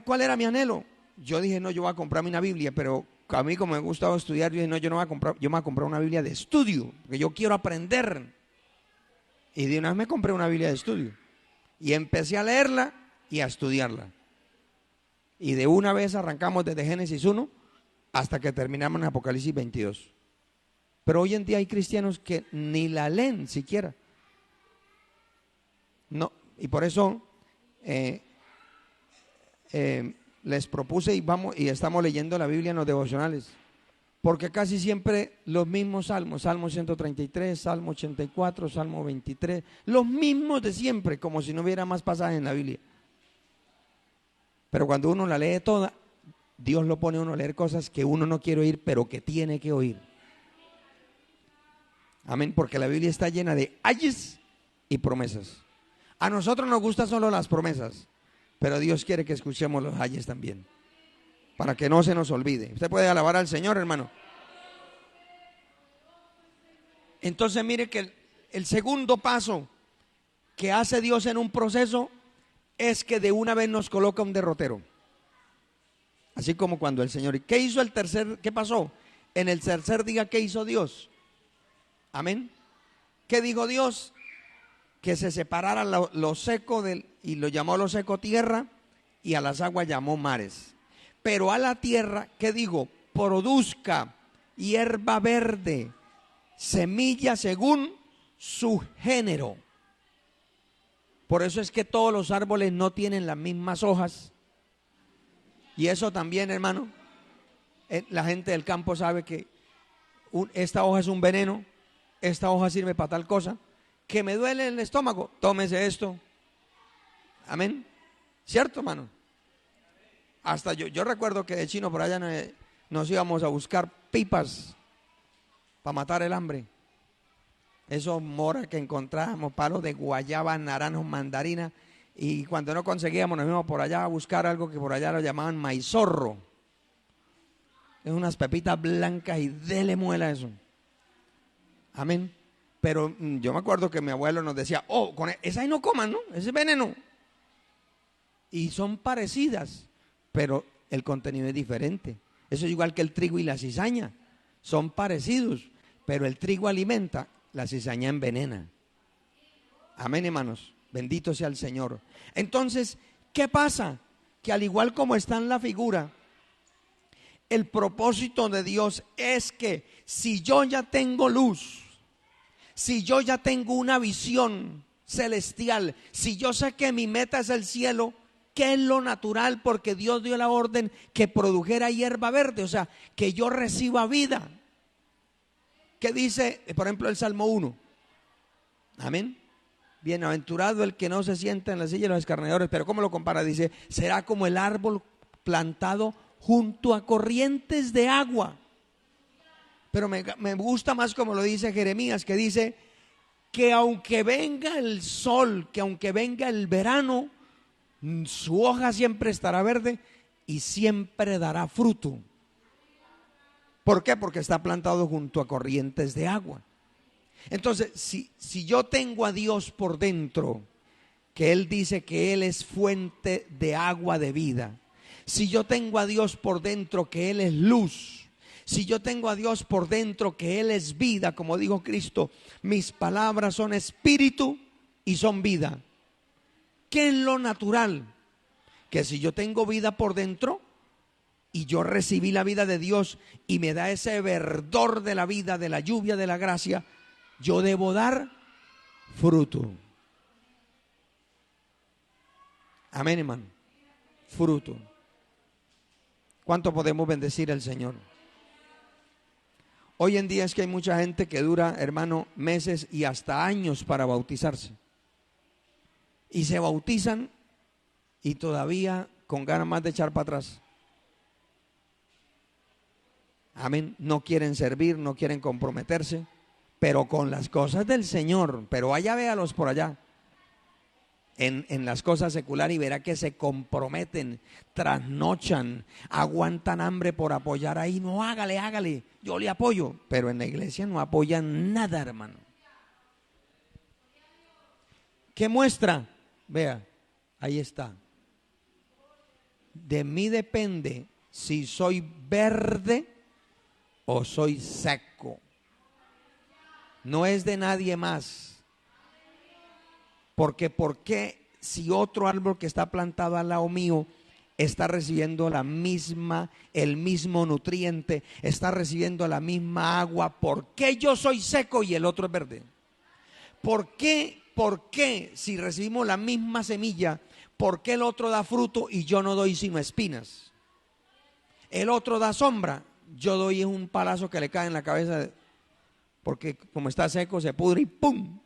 ¿cuál era mi anhelo? Yo dije, no, yo voy a comprarme una Biblia, pero a mí como me gustaba estudiar, yo dije, no, yo no voy a comprar, yo me voy a comprar una Biblia de estudio, porque yo quiero aprender. Y de una vez me compré una Biblia de estudio. Y empecé a leerla y a estudiarla. Y de una vez arrancamos desde Génesis 1 hasta que terminamos en Apocalipsis 22. Pero hoy en día hay cristianos que ni la leen siquiera. No, y por eso les propuse y estamos leyendo la Biblia en los devocionales. Porque casi siempre los mismos salmos, Salmo 133, Salmo 84, Salmo 23, los mismos de siempre, como si no hubiera más pasajes en la Biblia. Pero cuando uno la lee toda, Dios lo pone a uno a leer cosas que uno no quiere oír, pero que tiene que oír. Amén, porque la Biblia está llena de ayes y promesas. A nosotros nos gustan solo las promesas, pero Dios quiere que escuchemos los ayes también, para que no se nos olvide. Usted puede alabar al Señor, hermano. Entonces mire que el segundo paso que hace Dios en un proceso es que de una vez nos coloca un derrotero. Así como cuando el Señor, ¿qué hizo el tercer? ¿Qué pasó? En el tercer día, ¿qué hizo Dios? Amén. ¿Qué dijo Dios? Que se separara lo seco y lo llamó lo seco tierra, y a las aguas llamó mares. Pero a la tierra, ¿qué digo? Produzca hierba verde, semilla según su género. Por eso es que todos los árboles no tienen las mismas hojas. Y eso también, hermano, la gente del campo sabe que esta hoja es un veneno, esta hoja sirve para tal cosa. Que me duele el estómago, tómese esto. Amén. ¿Cierto, hermano? Hasta yo recuerdo que de chino por allá nos íbamos a buscar pipas para matar el hambre. Esos moras que encontrábamos, palos de guayaba, naranjos, mandarina. Y cuando no conseguíamos, nos íbamos por allá a buscar algo que por allá lo llamaban maizorro. Es unas pepitas blancas y dele muela eso. Amén. Pero yo me acuerdo que mi abuelo nos decía, con esa ahí no coman, ¿no? Ese es veneno. Y son parecidas, pero el contenido es diferente. Eso es igual que el trigo y la cizaña. Son parecidos, pero el trigo alimenta, la cizaña envenena. Amén, hermanos. Bendito sea el Señor. Entonces, ¿qué pasa? Que al igual como está en la figura, el propósito de Dios es que si yo ya tengo luz, si yo ya tengo una visión celestial, si yo sé que mi meta es el cielo, ¿qué es lo natural? Porque Dios dio la orden que produjera hierba verde, o sea, que yo reciba vida. ¿Qué dice, por ejemplo, el Salmo 1? Amén. Bienaventurado el que no se sienta en la silla de los escarnecedores. Pero ¿cómo lo compara? Dice, será como el árbol plantado junto a corrientes de agua. Pero me gusta más como lo dice Jeremías, que dice que aunque venga el sol, que aunque venga el verano, su hoja siempre estará verde y siempre dará fruto. ¿Por qué? Porque está plantado junto a corrientes de agua. Entonces, si yo tengo a Dios por dentro, que Él dice que Él es fuente de agua de vida, si yo tengo a Dios por dentro, que Él es luz, si yo tengo a Dios por dentro, que Él es vida, como dijo Cristo, mis palabras son espíritu y son vida. ¿Qué es lo natural? Que si yo tengo vida por dentro y yo recibí la vida de Dios y me da ese verdor de la vida, de la lluvia de la gracia, yo debo dar fruto. Amén, hermano. Fruto. ¿Cuánto podemos bendecir al Señor? Hoy en día es que hay mucha gente que dura, hermano, meses y hasta años para bautizarse. Y se bautizan y todavía con ganas más de echar para atrás. Amén. No quieren servir, no quieren comprometerse, pero con las cosas del Señor. Pero allá véalos por allá, en las cosas seculares, y verá que se comprometen, trasnochan, aguantan hambre por apoyar ahí. No, hágale, yo le apoyo. Pero en la iglesia no apoyan nada, hermano. ¿Qué muestra? Vea, ahí está. De mí depende si soy verde o soy seco. No es de nadie más. Porque ¿por qué si otro árbol que está plantado al lado mío está recibiendo el mismo nutriente, está recibiendo la misma agua, por qué yo soy seco y el otro es verde? ¿Por qué si recibimos la misma semilla, por qué el otro da fruto y yo no doy sino espinas? El otro da sombra, yo doy un palazo que le cae en la cabeza, porque como está seco se pudre y ¡pum!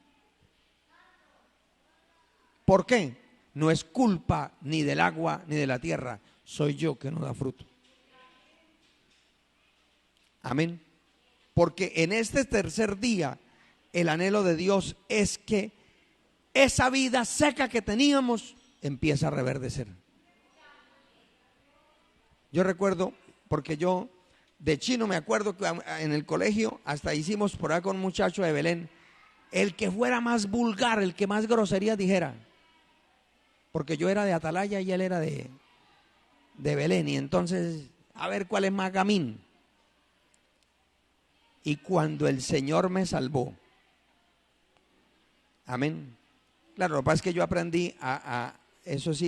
¿Por qué? No es culpa ni del agua ni de la tierra, soy yo que no da fruto. Amén. Porque en este tercer día el anhelo de Dios es que esa vida seca que teníamos empieza a reverdecer. Yo recuerdo, porque yo de chino me acuerdo que en el colegio hasta hicimos por ahí con un muchacho de Belén, el que fuera más vulgar, el que más groserías dijera. Porque yo era de Atalaya y él era de Belén. Y entonces, a ver cuál es más gamín. Y cuando el Señor me salvó, amén. Claro, lo que pasa es que yo aprendí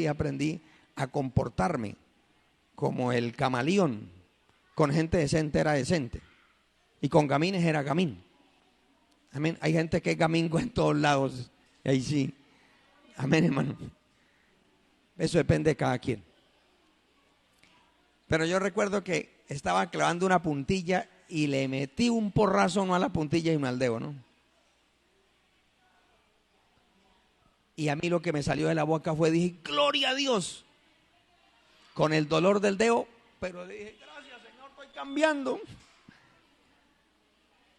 aprendí a comportarme como el camaleón. Con gente decente era decente. Y con gamines era gamín. Amén. Hay gente que es gamingo en todos lados. Y ahí sí. Amén, hermano. Eso depende de cada quien. Pero yo recuerdo que estaba clavando una puntilla y le metí un porrazo, no a la puntilla y no al dedo, ¿no? Y a mí lo que me salió de la boca fue, dije, gloria a Dios, con el dolor del dedo, pero dije, gracias Señor, estoy cambiando.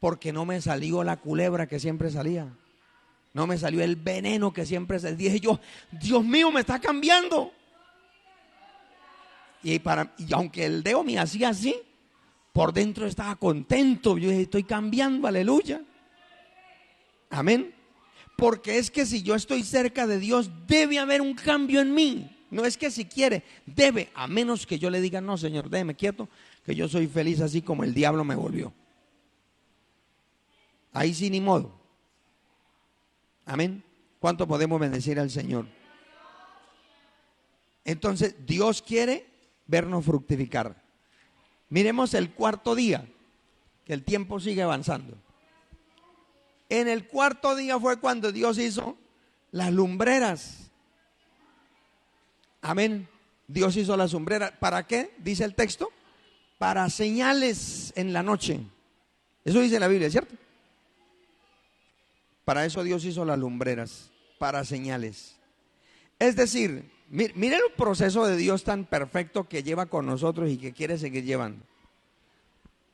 Porque no me salió la culebra que siempre salía. No me salió el veneno que siempre salía. Dije yo, Dios mío, me está cambiando. Y aunque el dedo me hacía así, por dentro estaba contento. Yo dije, estoy cambiando, aleluya. Amén. Porque es que si yo estoy cerca de Dios, debe haber un cambio en mí. No es que si quiere, debe, a menos que yo le diga, no Señor, déjeme quieto, que yo soy feliz así como el diablo me volvió. Ahí sí, ni modo. Amén. ¿Cuánto podemos bendecir al Señor? Entonces, Dios quiere vernos fructificar. Miremos el cuarto día, que el tiempo sigue avanzando. En el cuarto día fue cuando Dios hizo las lumbreras. Amén. Dios hizo las lumbreras. ¿Para qué? Dice el texto. Para señales en la noche. Eso dice la Biblia, ¿cierto? Para eso Dios hizo las lumbreras, para señales. Es decir, mire el proceso de Dios tan perfecto que lleva con nosotros y que quiere seguir llevando.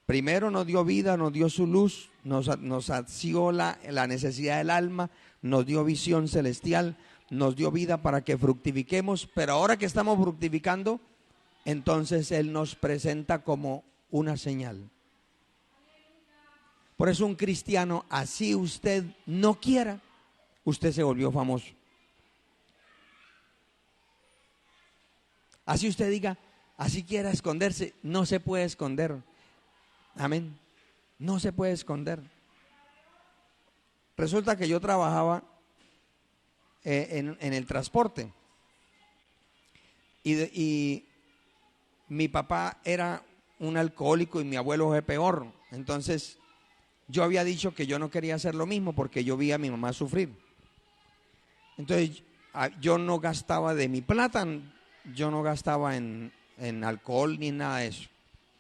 Primero nos dio vida, nos dio su luz, nos sació la necesidad del alma, nos dio visión celestial, nos dio vida para que fructifiquemos, pero ahora que estamos fructificando, entonces Él nos presenta como una señal. Por eso un cristiano, así usted no quiera, usted se volvió famoso. Así usted diga, así quiera esconderse, no se puede esconder. Amén. No se puede esconder. Resulta que yo trabajaba en el transporte y mi papá era un alcohólico y mi abuelo fue peor. Entonces yo había dicho que yo no quería hacer lo mismo porque yo vi a mi mamá sufrir. Entonces yo no gastaba de mi plata, yo no gastaba en alcohol ni nada de eso,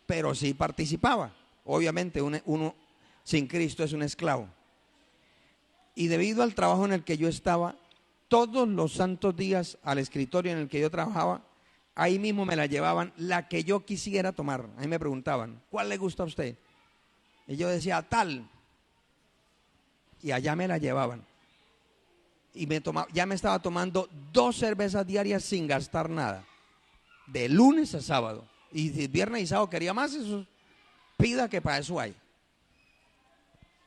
pero sí participaba. Obviamente uno sin Cristo es un esclavo. Y debido al trabajo en el que yo estaba, todos los santos días al escritorio en el que yo trabajaba, ahí mismo me la llevaban la que yo quisiera tomar. Ahí me preguntaban, ¿cuál le gusta a usted? Y yo decía, tal. Y allá me la llevaban. Y ya me estaba tomando 2 cervezas diarias sin gastar nada. De lunes a sábado. Y de viernes y sábado quería más, eso pida que para eso hay.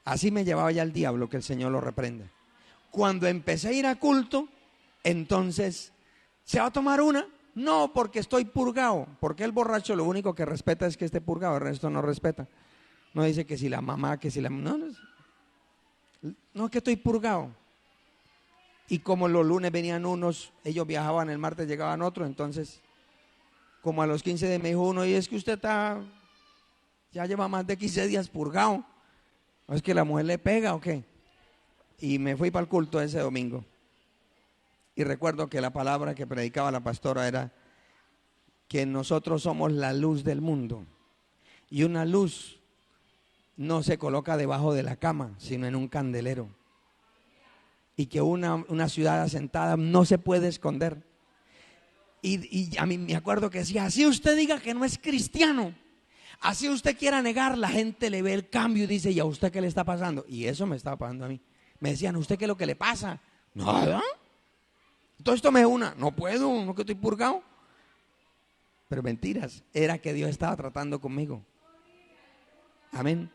Así me llevaba ya el diablo, que el Señor lo reprenda. Cuando empecé a ir a culto, entonces, ¿se va a tomar una? No, porque estoy purgado. Porque el borracho lo único que respeta es que esté purgado, el resto no respeta. No dice que si la mamá, que si la... No, no es que estoy purgado. Y como los lunes venían unos, ellos viajaban, el martes llegaban otros, entonces como a los 15 días me dijo uno, y es que usted ya lleva más de 15 días purgado. ¿O es que la mujer le pega o qué? Y me fui para el culto ese domingo. Y recuerdo que la palabra que predicaba la pastora era que nosotros somos la luz del mundo. Y una luz no se coloca debajo de la cama, sino en un candelero. Y que una ciudad asentada no se puede esconder. Y a mí me acuerdo que decía, así usted diga que no es cristiano, así usted quiera negar, la gente le ve el cambio y dice, ¿y a usted qué le está pasando? Y eso me estaba pasando a mí. Me decían, ¿usted qué es lo que le pasa? Nada. Todo esto me una, no puedo, no que estoy purgado. Pero mentiras, era que Dios estaba tratando conmigo. Amén.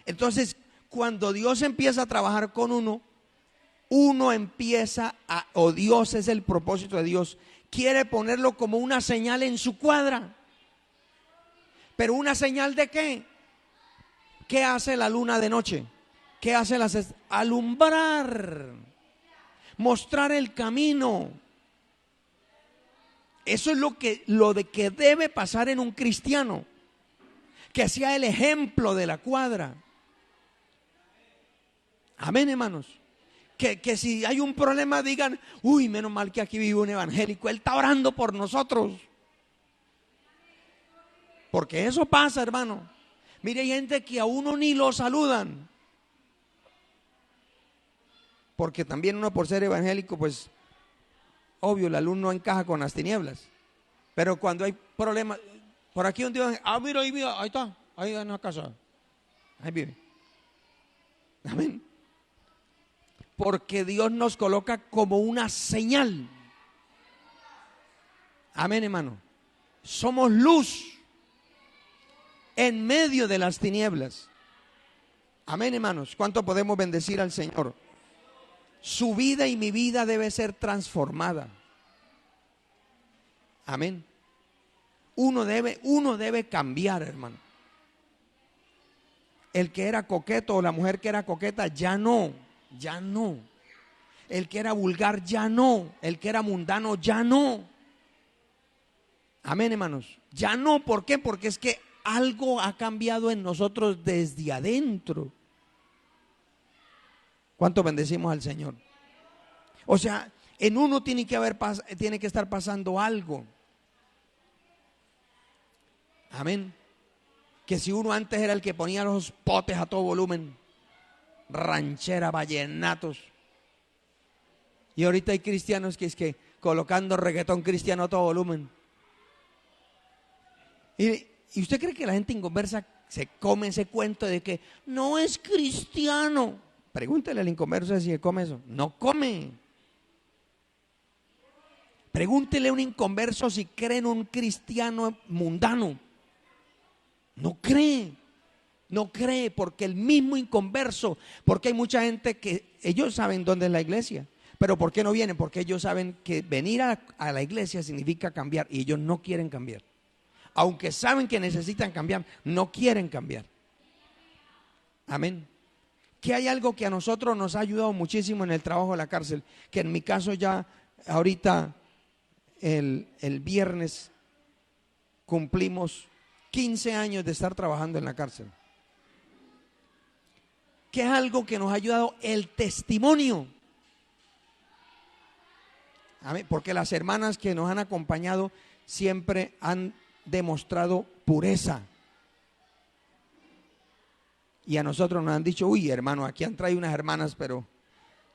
Entonces, cuando Dios empieza a trabajar con uno empieza o Dios, es el propósito de Dios, quiere ponerlo como una señal en su cuadra. ¿Pero una señal de qué? ¿Qué hace la luna de noche? ¿Qué hace alumbrar? Mostrar el camino. Eso es lo de que debe pasar en un cristiano, que sea el ejemplo de la cuadra. Amén, hermanos. Que si hay un problema digan, uy, menos mal que aquí vive un evangélico, él está orando por nosotros. Porque eso pasa, hermano. Mire, hay gente que a uno ni lo saludan. Porque también uno, por ser evangélico, pues obvio, la luz no encaja con las tinieblas. Pero cuando hay problemas, por aquí un día, mira, ahí está, ahí en la casa, ahí vive. Amén. Porque Dios nos coloca como una señal. Amén, hermano. Somos luz en medio de las tinieblas. Amén, hermanos. ¿Cuánto podemos bendecir al Señor? Su vida y mi vida debe ser transformada. Amén. Uno debe cambiar, hermano. El que era coqueto o la mujer que era coqueta, ya no. El que era vulgar, ya no. El que era mundano, ya no. Amén, hermanos. Ya no, ¿por qué? Porque es que algo ha cambiado en nosotros desde adentro. ¿Cuánto bendecimos al Señor? O sea, en uno tiene que estar pasando algo. Amén. Que si uno antes era el que ponía los potes a todo volumen, ranchera, vallenatos, y ahorita hay cristianos que es que colocando reggaetón cristiano a todo volumen. ¿Y usted cree que la gente inconversa se come ese cuento de que no es cristiano? Pregúntele al inconverso si come eso. No come. Pregúntele a un inconverso si cree en un cristiano mundano. No cree porque el mismo inconverso, porque hay mucha gente que ellos saben dónde es la iglesia, pero ¿por qué no vienen? Porque ellos saben que venir a la iglesia significa cambiar y ellos no quieren cambiar. Aunque saben que necesitan cambiar, no quieren cambiar. Amén. Que hay algo que a nosotros nos ha ayudado muchísimo en el trabajo de la cárcel, que en mi caso ya ahorita el viernes cumplimos 15 años de estar trabajando en la cárcel. Que es algo que nos ha ayudado el testimonio. Amén. Porque las hermanas que nos han acompañado siempre han demostrado pureza. Y a nosotros nos han dicho, uy, hermano, aquí han traído unas hermanas, pero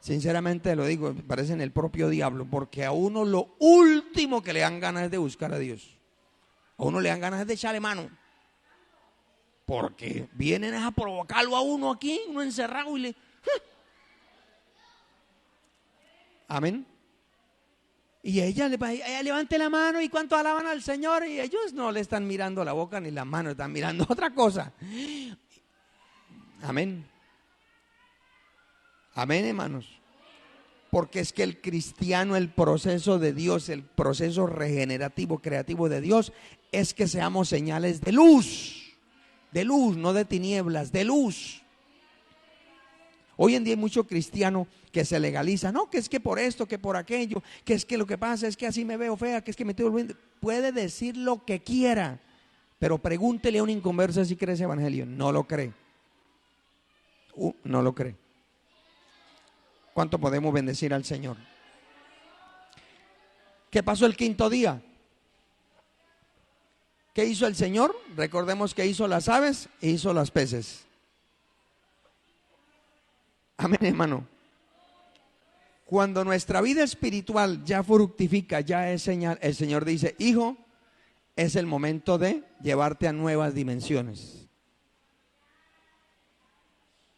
sinceramente lo digo, parecen el propio diablo, porque a uno lo último que le dan ganas es de buscar a Dios. A uno le dan ganas de echarle mano. Porque vienen a provocarlo a uno aquí, uno encerrado y le... Amén. Y ella levante la mano y cuánto alaban al Señor y ellos no le están mirando la boca ni la mano, están mirando otra cosa. Amén. Amén, hermanos. Porque es que el cristiano, el proceso de Dios, el proceso regenerativo, creativo de Dios, es que seamos señales de luz. de luz, no de tinieblas, de luz. Hoy en día hay mucho cristiano que se legaliza, no, que es que por esto, que por aquello, que es que lo que pasa es que así me veo fea, que es que me estoy volviendo. Puede decir lo que quiera, pero pregúntele a un inconverso si cree ese evangelio. No lo cree. No lo cree. ¿Cuánto podemos bendecir al Señor? ¿Qué pasó el quinto día? ¿Qué hizo el Señor? Recordemos que hizo las aves e hizo los peces. Amén, hermano. Cuando nuestra vida espiritual ya fructifica, ya es señal, el Señor dice, hijo, es el momento de llevarte a nuevas dimensiones.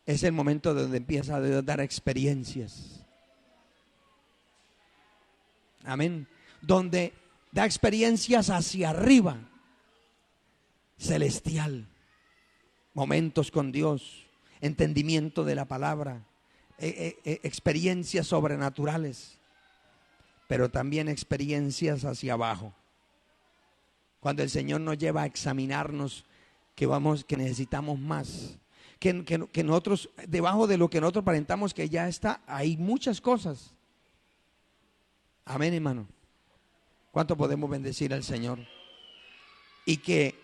Es el momento donde empieza a dar experiencias. Amén. Donde da experiencias hacia arriba, celestial. Momentos con Dios, entendimiento de la palabra, experiencias sobrenaturales, pero también experiencias hacia abajo. Cuando el Señor nos lleva a examinarnos que necesitamos más, que nosotros, debajo de lo que nosotros aparentamos que ya está, hay muchas cosas. Amén, hermano. ¿Cuánto podemos bendecir al Señor? Y que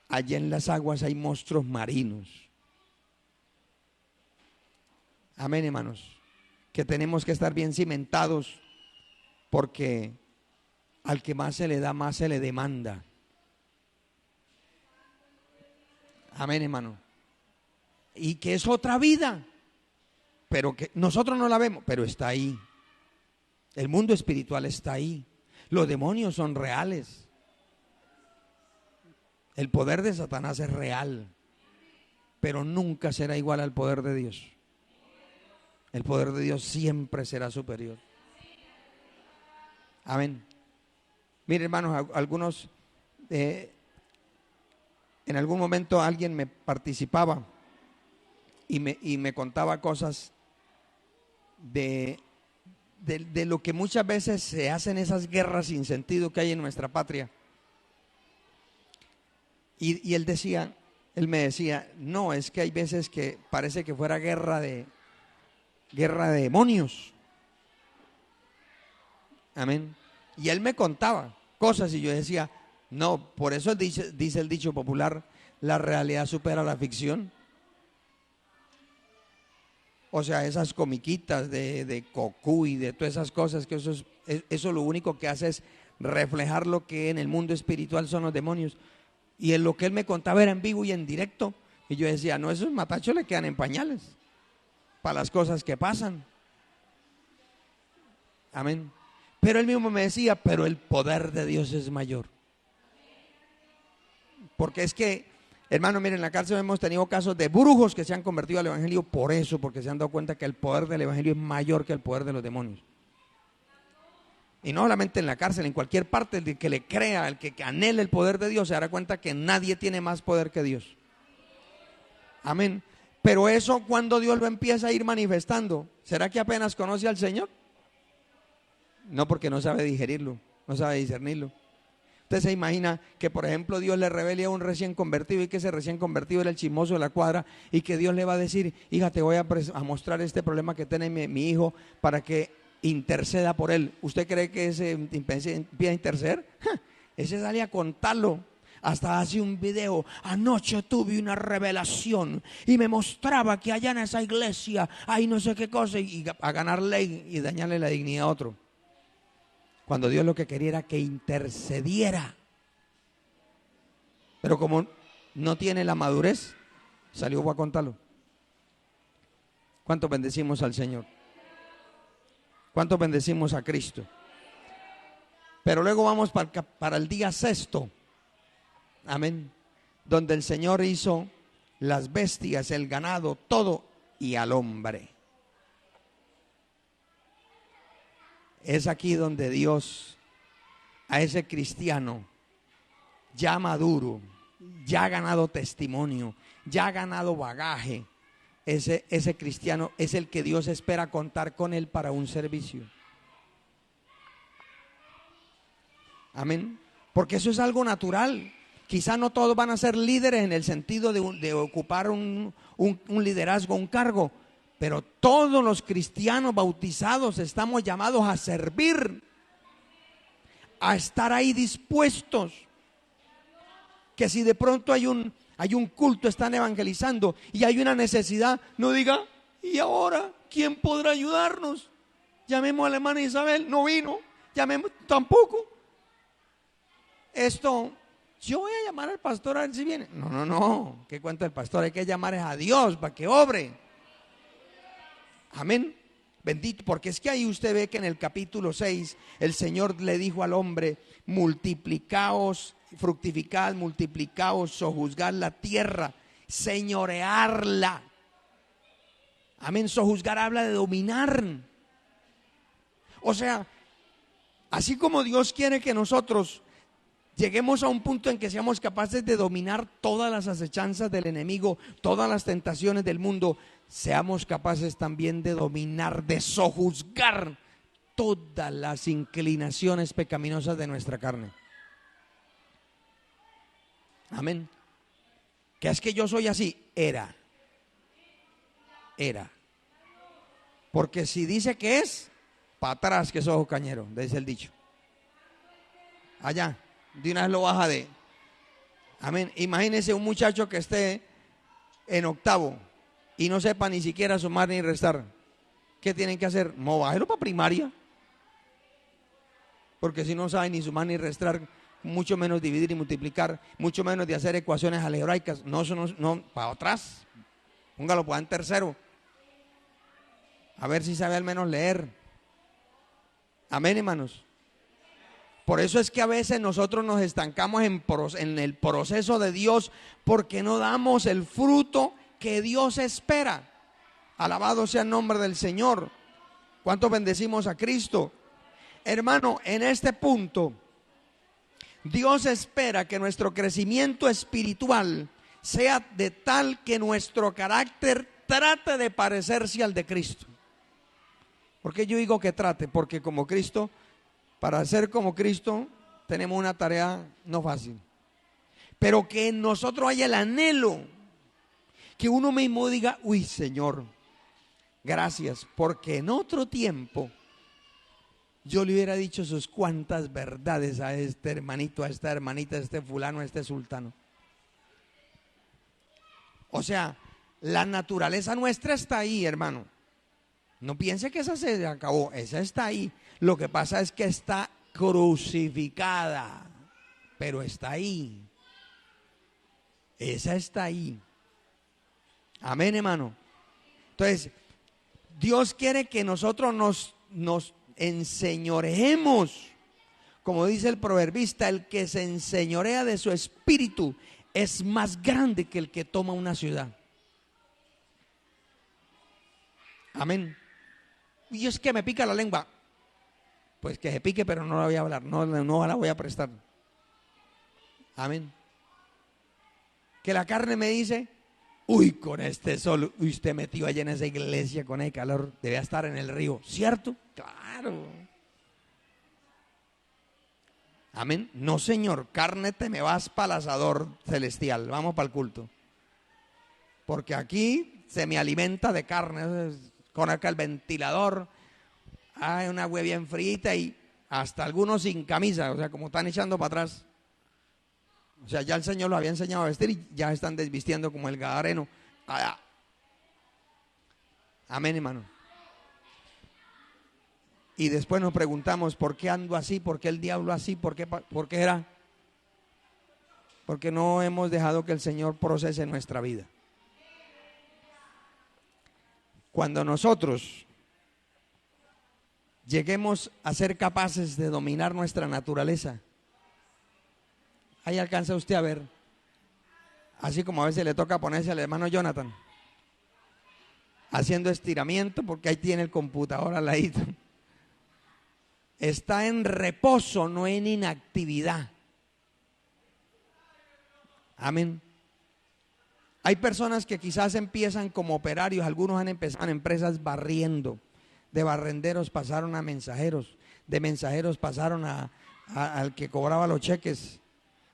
allá en las aguas hay monstruos marinos. Amén, hermanos. Que tenemos que estar bien cimentados, porque al que más se le da, más se le demanda. Amén, hermano. Y que es otra vida, pero que nosotros no la vemos, pero está ahí. El mundo espiritual está ahí. Los demonios son reales. El poder de Satanás es real, pero nunca será igual al poder de Dios. El poder de Dios siempre será superior. Amén. Mire, hermanos, algunos, en algún momento alguien me participaba y me contaba cosas de lo que muchas veces se hacen esas guerras sin sentido que hay en nuestra patria. Y él me decía, no, es que hay veces que parece que fuera guerra de demonios. Amén. Y él me contaba cosas y yo decía, no, por eso dice el dicho popular, la realidad supera la ficción. O sea, esas comiquitas de Cocuy, de todas esas cosas, que eso lo único que hace es reflejar lo que en el mundo espiritual son los demonios. Y en lo que él me contaba era en vivo y en directo. Y yo decía, no, esos matachos le quedan en pañales para las cosas que pasan. Amén. Pero él mismo me decía, pero el poder de Dios es mayor. Porque es que, hermano, miren, en la cárcel hemos tenido casos de brujos que se han convertido al evangelio por eso, porque se han dado cuenta que el poder del evangelio es mayor que el poder de los demonios. Y no solamente en la cárcel, en cualquier parte, el que le crea, el que anhele el poder de Dios, se dará cuenta que nadie tiene más poder que Dios. Amén. Pero eso, cuando Dios lo empieza a ir manifestando, ¿será que apenas conoce al Señor? No, porque no sabe digerirlo, no sabe discernirlo. Usted se imagina que, por ejemplo, Dios le revele a un recién convertido y que ese recién convertido era el chismoso de la cuadra y que Dios le va a decir, hija, te voy a mostrar este problema que tiene mi hijo para que interceda por él. ¿Usted cree que ese empieza a interceder? Ese sale a contarlo. Hasta hace un video, anoche tuve una revelación y me mostraba que allá en esa iglesia hay no sé qué cosa, y a ganarle y dañarle la dignidad a otro. Cuando Dios lo que quería era que intercediera. Pero como no tiene la madurez, salió a contarlo. ¿Cuánto bendecimos al Señor? ¿Cuánto bendecimos a Cristo? Pero luego vamos para el día sexto. Amén. Donde el Señor hizo las bestias, el ganado, todo, y al hombre. Es aquí donde Dios a ese cristiano ya maduro, ya ha ganado testimonio, ya ha ganado bagaje, ese cristiano es el que Dios espera contar con él para un servicio. Amén. Porque eso es algo natural. Quizá no todos van a ser líderes en el sentido de ocupar un liderazgo, un cargo, pero todos los cristianos bautizados estamos llamados a servir, a estar ahí dispuestos. Que si de pronto hay un culto, están evangelizando y hay una necesidad, no diga, ¿y ahora quién podrá ayudarnos? Llamemos a la hermana Isabel, no vino, llamemos tampoco. Yo voy a llamar al pastor a ver si viene. No, ¿qué cuenta el pastor? Hay que llamar a Dios para que obre. Amén. Bendito, porque es que ahí usted ve que en el capítulo 6 el Señor le dijo al hombre: multiplicaos, fructificad, multiplicaos, sojuzgad la tierra, señorearla. Amén. Sojuzgar habla de dominar. O sea, así como Dios quiere que nosotros lleguemos a un punto en que seamos capaces de dominar todas las acechanzas del enemigo, todas las tentaciones del mundo, seamos capaces también de dominar, de sojuzgar todas las inclinaciones pecaminosas de nuestra carne. Amén. Que es que yo soy así, era. Porque si dice que es, para atrás que sos cañero, dice el dicho. Allá, de una vez lo baja de. Amén. Imagínese un muchacho que esté en octavo y no sepa ni siquiera sumar ni restar. ¿Qué tienen que hacer? No, bájelo para primaria. Porque si no sabe ni sumar ni restar, mucho menos dividir y multiplicar, mucho menos de hacer ecuaciones algebraicas, no, para atrás. Póngalo para en tercero. A ver si sabe al menos leer. Amén, hermanos. Por eso es que a veces nosotros nos estancamos en el proceso de Dios, porque no damos el fruto que Dios espera. Alabado sea el nombre del Señor. ¿Cuántos bendecimos a Cristo? Hermano, en este punto, Dios espera que nuestro crecimiento espiritual sea de tal que nuestro carácter trate de parecerse al de Cristo. ¿Por qué yo digo que trate? Porque como Cristo, para ser como Cristo, tenemos una tarea no fácil. Pero que en nosotros haya el anhelo, que uno mismo diga: uy, Señor, gracias, porque en otro tiempo yo le hubiera dicho sus cuantas verdades a este hermanito, a esta hermanita, a este fulano, a este sultano. O sea, la naturaleza nuestra está ahí, hermano. No piense que esa se acabó, esa está ahí. Lo que pasa es que está crucificada, pero está ahí. Esa está ahí. Amén, hermano. Entonces, Dios quiere que nosotros nos enseñoreemos. Como dice el proverbista, el que se enseñorea de su espíritu es más grande que el que toma una ciudad. Amén. Y es que me pica la lengua. Pues que se pique, pero no la voy a hablar, no la voy a prestar. Amén. Que la carne me dice: uy, con este sol, usted metió allá en esa iglesia con el calor, debía estar en el río, ¿cierto? Claro. Amén. No, Señor, carne, te me vas para el asador celestial, vamos para el culto. Porque aquí se me alimenta de carne, con acá el ventilador, hay una agua bien frita y hasta algunos sin camisa, o sea, como están echando para atrás. O sea, ya el Señor lo había enseñado a vestir y ya están desvistiendo como el gadareno. Amén, hermano. Y después nos preguntamos: ¿por qué ando así? ¿Por qué el diablo así? ¿Por qué era? Porque no hemos dejado que el Señor procese nuestra vida. Cuando nosotros lleguemos a ser capaces de dominar nuestra naturaleza, ahí alcanza usted a ver, así como a veces le toca ponerse al hermano Jonathan, haciendo estiramiento, porque ahí tiene el computador al ladito. Está en reposo, no en inactividad. Amén. Hay personas que quizás empiezan como operarios, algunos han empezado en empresas barriendo, de barrenderos pasaron a mensajeros, de mensajeros pasaron al que cobraba los cheques.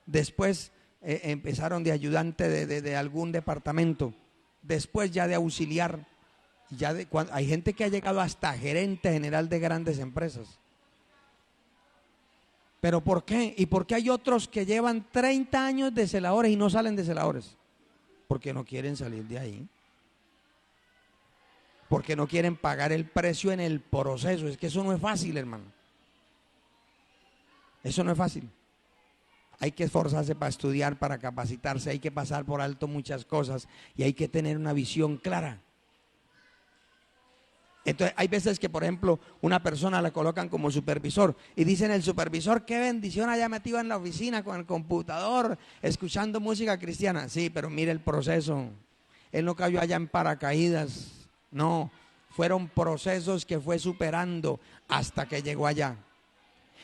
Después empezaron de ayudante de algún departamento, después ya de auxiliar, hay gente que ha llegado hasta gerente general de grandes empresas. ¿Pero por qué? ¿Y por qué hay otros que llevan 30 años de celadores y no salen de celadores? Porque no quieren salir de ahí. Porque no quieren pagar el precio en el proceso. Es que eso no es fácil, hermano. Eso no es fácil. Hay que esforzarse para estudiar, para capacitarse, hay que pasar por alto muchas cosas y hay que tener una visión clara. Entonces hay veces que, por ejemplo, una persona la colocan como supervisor y dicen: el supervisor, qué bendición haya metido en la oficina con el computador, escuchando música cristiana. Sí, pero mire el proceso. Él no cayó allá en paracaídas. No, fueron procesos que fue superando hasta que llegó allá.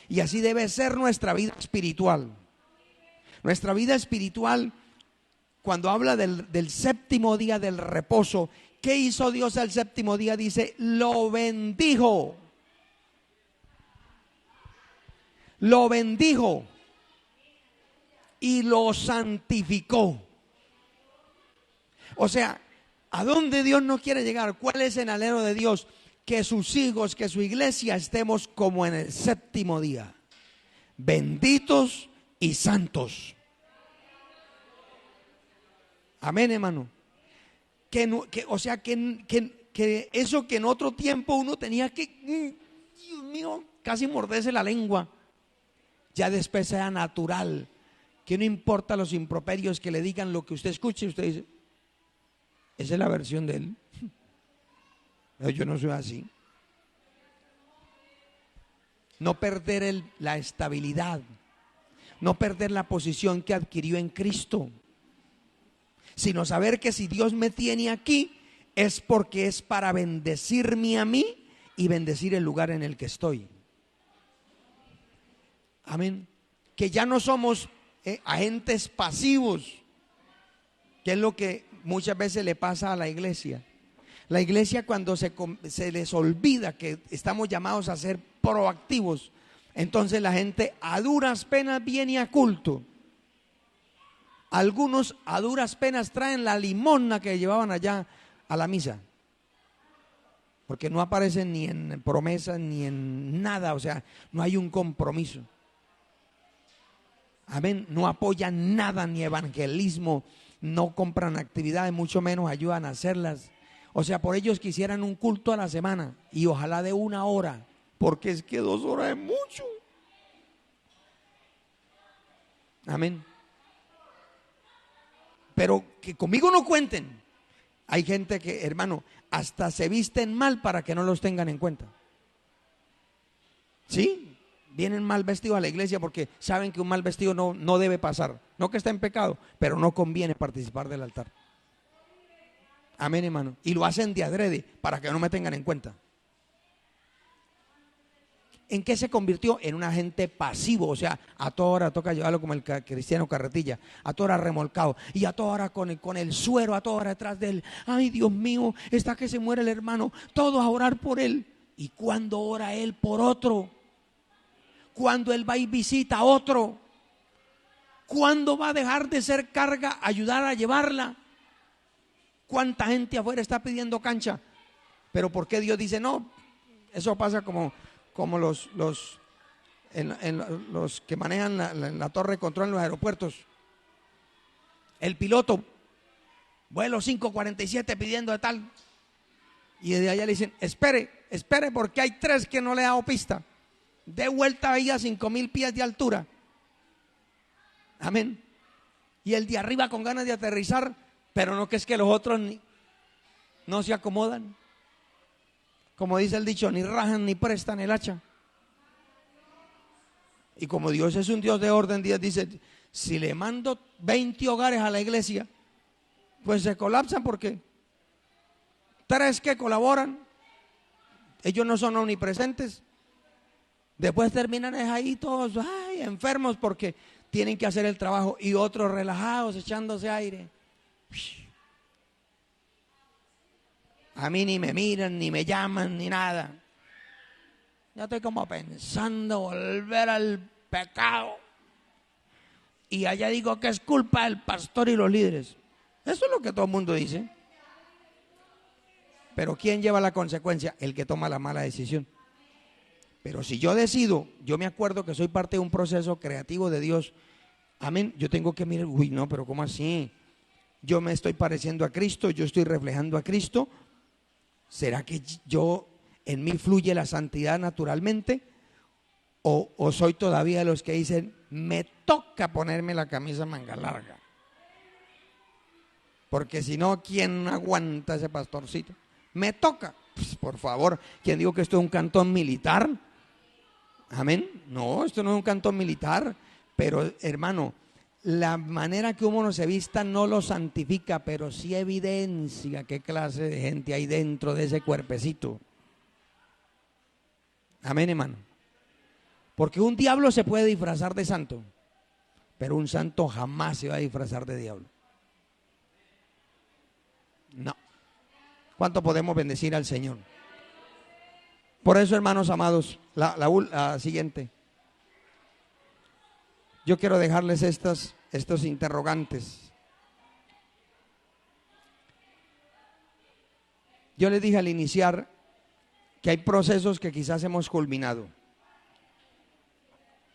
Y así debe ser nuestra vida espiritual. Nuestra vida espiritual, cuando habla del séptimo día del reposo, ¿qué hizo Dios el séptimo día? Dice: lo bendijo. Lo bendijo y lo santificó. O sea, ¿a dónde Dios no quiere llegar? ¿Cuál es el anhelo de Dios? Que sus hijos, que su iglesia estemos como en el séptimo día, benditos y santos. Amén, hermano. O sea, que eso que en otro tiempo uno tenía que, Dios mío, casi morderse la lengua, ya después sea natural, que no importa los improperios que le digan, lo que usted escuche, usted dice: esa es la versión de él. No, yo no soy así. No perder la estabilidad, no perder la posición que adquirió en Cristo, sino saber que si Dios me tiene aquí es porque es para bendecirme a mí y bendecir el lugar en el que estoy. Amén. Que ya no somos agentes pasivos, que es lo que muchas veces le pasa a la iglesia. La iglesia, cuando se les olvida que estamos llamados a ser proactivos, entonces la gente a duras penas viene a culto. Algunos a duras penas traen la limosna que llevaban allá a la misa, porque no aparecen ni en promesas ni en nada. O sea, no hay un compromiso. Amén. No apoyan nada, ni evangelismo, no compran actividades, mucho menos ayudan a hacerlas. O sea, por ellos quisieran un culto a la semana y ojalá de 1 hora, porque es que 2 horas es mucho. Amén. Pero que conmigo no cuenten. Hay gente que, hermano, hasta se visten mal para que no los tengan en cuenta. ¿Sí? Vienen mal vestidos a la iglesia porque saben que un mal vestido no debe pasar. No que está en pecado, pero no conviene participar del altar. Amén, hermano. Y lo hacen de adrede para que no me tengan en cuenta. ¿En qué se convirtió? En un agente pasivo. O sea, a toda hora toca llevarlo como el cristiano carretilla, a toda hora remolcado, y a toda hora con el suero, a toda hora detrás de él. Ay, Dios mío, está que se muere el hermano, todos a orar por él. ¿Y cuándo ora él por otro? ¿Cuándo él va y visita a otro? ¿Cuándo va a dejar de ser carga, ayudar a llevarla? ¿Cuánta gente afuera está pidiendo cancha? Pero ¿por qué Dios dice no? Eso pasa como los que manejan la torre de control en los aeropuertos. El piloto, vuelo 547 pidiendo de tal, y desde allá le dicen: espere porque hay 3 que no le he dado pista. De vuelta ahí a 5,000 pies de altura. Amén. Y el de arriba con ganas de aterrizar, pero no, que es que los otros no se acomodan. Como dice el dicho, ni rajan ni prestan el hacha. Y como Dios es un Dios de orden, Dios dice: si le mando 20 hogares a la iglesia, pues se colapsan, porque 3 que colaboran, ellos no son omnipresentes. Después terminan ahí todos enfermos porque tienen que hacer el trabajo, y otros relajados echándose aire. A mí ni me miran, ni me llaman, ni nada. Yo estoy como pensando volver al pecado. y allá digo que es culpa del pastor y los líderes. Eso es lo que todo el mundo dice. Pero ¿quién lleva la consecuencia? El que toma la mala decisión. Pero si yo decido, yo me acuerdo que soy parte de un proceso creativo de Dios. Amén. Yo tengo que mirar, uy, no, pero ¿cómo así? Yo me estoy pareciendo a Cristo, yo estoy reflejando a Cristo. ¿Será que en mí fluye la santidad naturalmente? ¿O soy todavía de los que dicen, me toca ponerme la camisa manga larga? Porque si no, ¿quién aguanta ese pastorcito? Me toca. Pues, por favor, ¿quién dijo que esto es un cantón militar? Amén. No, esto no es un cantón militar. Pero, hermano, la manera que uno se vista no lo santifica, pero sí evidencia qué clase de gente hay dentro de ese cuerpecito. Amén, hermano. Porque un diablo se puede disfrazar de santo, pero un santo jamás se va a disfrazar de diablo. No. ¿Cuánto podemos bendecir al Señor? Por eso, hermanos amados, la siguiente. Yo quiero dejarles estos interrogantes. Yo les dije al iniciar que hay procesos que quizás hemos culminado.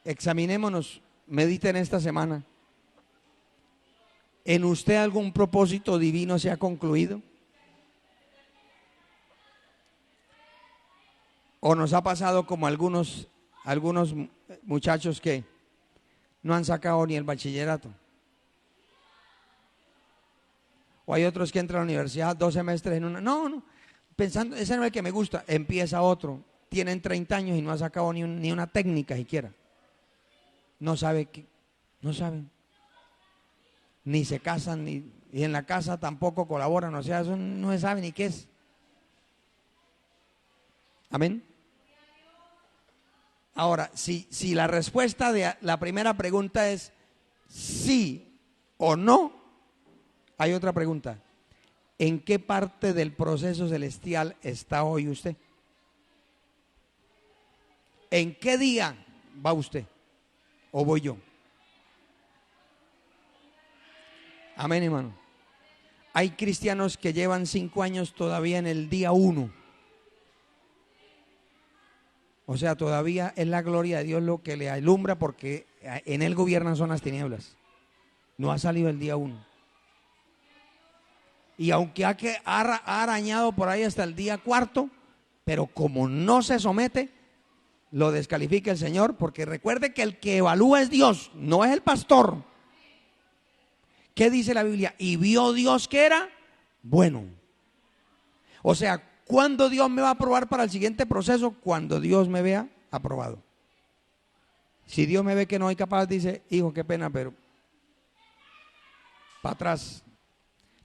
Examinémonos, mediten esta semana. ¿En usted algún propósito divino se ha concluido? ¿O nos ha pasado como algunos muchachos que no han sacado ni el bachillerato? O hay otros que entran a la universidad 2 semestres en una. No, pensando, ese no es el que me gusta. Empieza otro, tienen 30 años y no ha sacado ni una técnica siquiera. No saben, ni se casan, y en la casa tampoco colaboran, o sea, eso no se sabe ni qué es. Amén. Ahora, si la respuesta de la primera pregunta es sí o no, hay otra pregunta. ¿En qué parte del proceso celestial está hoy usted? ¿En qué día va usted? ¿O voy yo? Amén, hermano. Hay cristianos que llevan 5 años todavía en el día 1. O sea, todavía es la gloria de Dios lo que le alumbra, porque en él gobiernan son las tinieblas. No ha salido el día 1. Y aunque ha arañado por ahí hasta el día 4, pero como no se somete, lo descalifica el Señor, porque recuerde que el que evalúa es Dios, no es el pastor. ¿Qué dice la Biblia? Y vio Dios que era bueno. O sea, ¿cuándo Dios me va a aprobar para el siguiente proceso? Cuando Dios me vea aprobado. Si Dios me ve que no hay capaz, dice, hijo, qué pena, pero para atrás,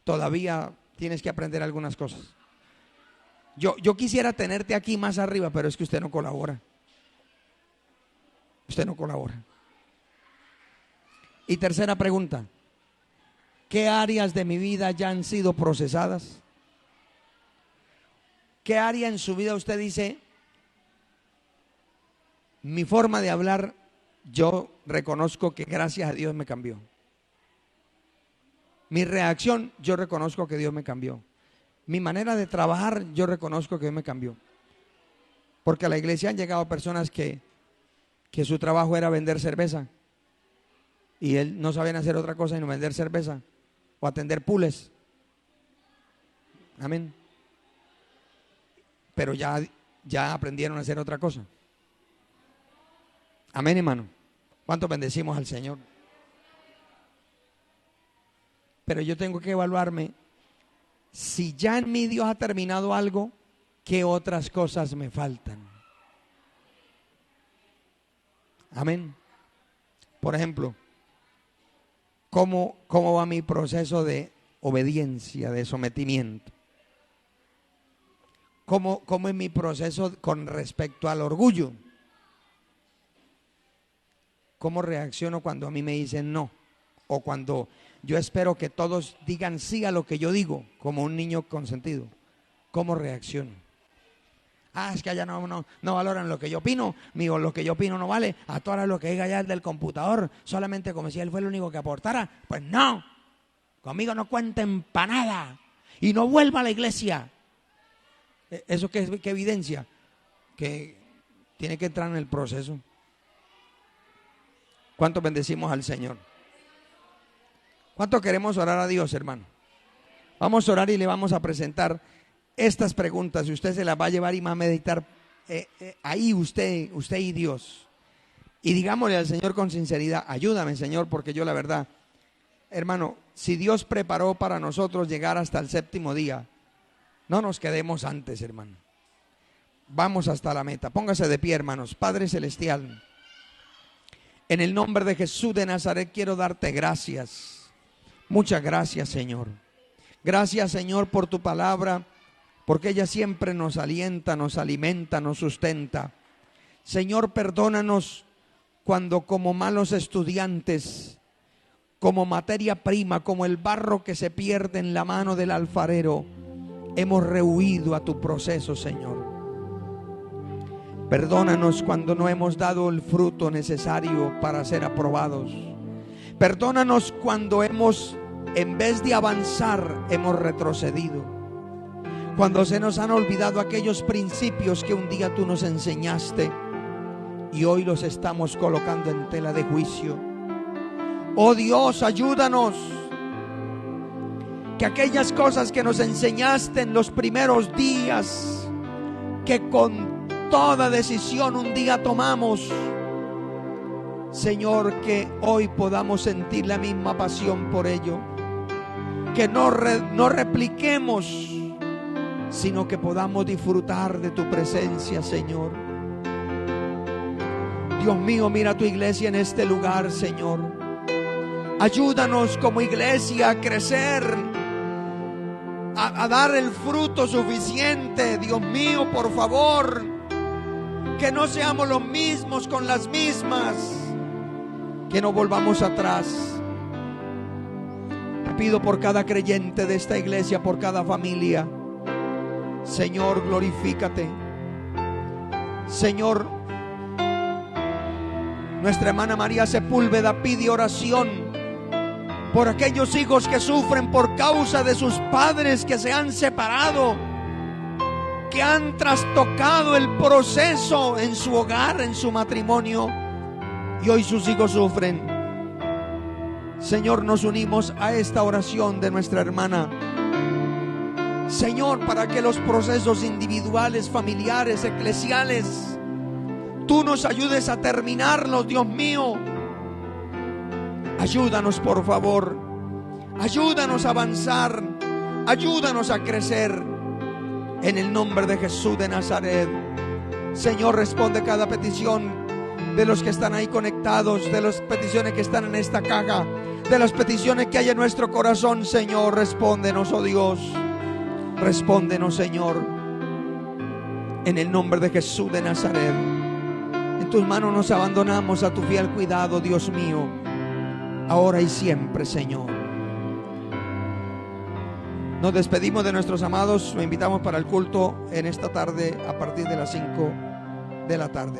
todavía tienes que aprender algunas cosas. Yo quisiera tenerte aquí más arriba, pero es que usted no colabora. Usted no colabora. Y tercera pregunta, ¿qué áreas de mi vida ya han sido procesadas? ¿Qué área en su vida usted dice, mi forma de hablar, yo reconozco que gracias a Dios me cambió? Mi reacción, yo reconozco que Dios me cambió. Mi manera de trabajar, yo reconozco que Dios me cambió. Porque a la iglesia han llegado personas que su trabajo era vender cerveza, y él no sabían hacer otra cosa sino vender cerveza o atender pools. Amén. Pero ya aprendieron a hacer otra cosa. Amén, hermano. ¿Cuánto bendecimos al Señor? Pero yo tengo que evaluarme si ya en mí Dios ha terminado algo, ¿qué otras cosas me faltan? Amén. Por ejemplo, ¿cómo va mi proceso de obediencia, de sometimiento? ¿Cómo es mi proceso con respecto al orgullo? ¿Cómo reacciono cuando a mí me dicen no? O cuando yo espero que todos digan sí a lo que yo digo, como un niño consentido. ¿Cómo reacciono?
Es que allá no valoran lo que yo opino, lo que yo opino no vale, a todas lo que diga allá el del computador, solamente como si él fue el único que aportara. Pues no, conmigo no cuenten para nada y no vuelva a la iglesia. ¿Eso qué evidencia? Que tiene que entrar en el proceso. ¿Cuánto bendecimos al Señor? ¿Cuánto queremos orar a Dios, hermano? Vamos a orar y le vamos a presentar estas preguntas y usted se las va a llevar y va a meditar ahí usted y Dios. Y digámosle al Señor con sinceridad: ayúdame, Señor, porque yo la verdad, hermano, si Dios preparó para nosotros llegar hasta el séptimo día, no nos quedemos antes, hermano. Vamos hasta la meta. Póngase de pie, hermanos. Padre celestial, en el nombre de Jesús de Nazaret quiero darte gracias. Muchas gracias, Señor. Gracias, Señor, por tu palabra, porque ella siempre nos alienta, nos alimenta, nos sustenta. Señor, perdónanos cuando como malos estudiantes, como materia prima, como el barro que se pierde en la mano del alfarero, hemos rehuido a tu proceso, Señor. Perdónanos cuando no hemos dado el fruto necesario para ser aprobados. Perdónanos cuando en vez de avanzar, hemos retrocedido. Cuando se nos han olvidado aquellos principios que un día tú nos enseñaste y hoy los estamos colocando en tela de juicio. Oh Dios, ayúdanos. Que aquellas cosas que nos enseñaste en los primeros días, que con toda decisión un día tomamos, Señor, que hoy podamos sentir la misma pasión por ello. Que no repliquemos, sino que podamos disfrutar de tu presencia, Señor. Dios mío, mira tu iglesia en este lugar, Señor. Ayúdanos como iglesia a crecer, a dar el fruto suficiente. Dios mío, por favor, que no seamos los mismos con las mismas, que no volvamos atrás. Te pido por cada creyente de esta iglesia, por cada familia. Señor, glorifícate. Señor, nuestra hermana María Sepúlveda pide oración por aquellos hijos que sufren por causa de sus padres que se han separado, que han trastocado el proceso en su hogar, en su matrimonio, y hoy sus hijos sufren. Señor, nos unimos a esta oración de nuestra hermana. Señor, para que los procesos individuales, familiares, eclesiales, tú nos ayudes a terminarlos, Dios mío. Ayúdanos, por favor. Ayúdanos a avanzar. Ayúdanos a crecer. En el nombre de Jesús de Nazaret. Señor, responde cada petición de los que están ahí conectados, de las peticiones que están en esta caja, de las peticiones que hay en nuestro corazón. Señor, respóndenos, oh Dios. Respóndenos, Señor, en el nombre de Jesús de Nazaret. En tus manos nos abandonamos a tu fiel cuidado, Dios mío, ahora y siempre, Señor. Nos despedimos de nuestros amados. Lo invitamos para el culto en esta tarde a partir de las 5 de la tarde.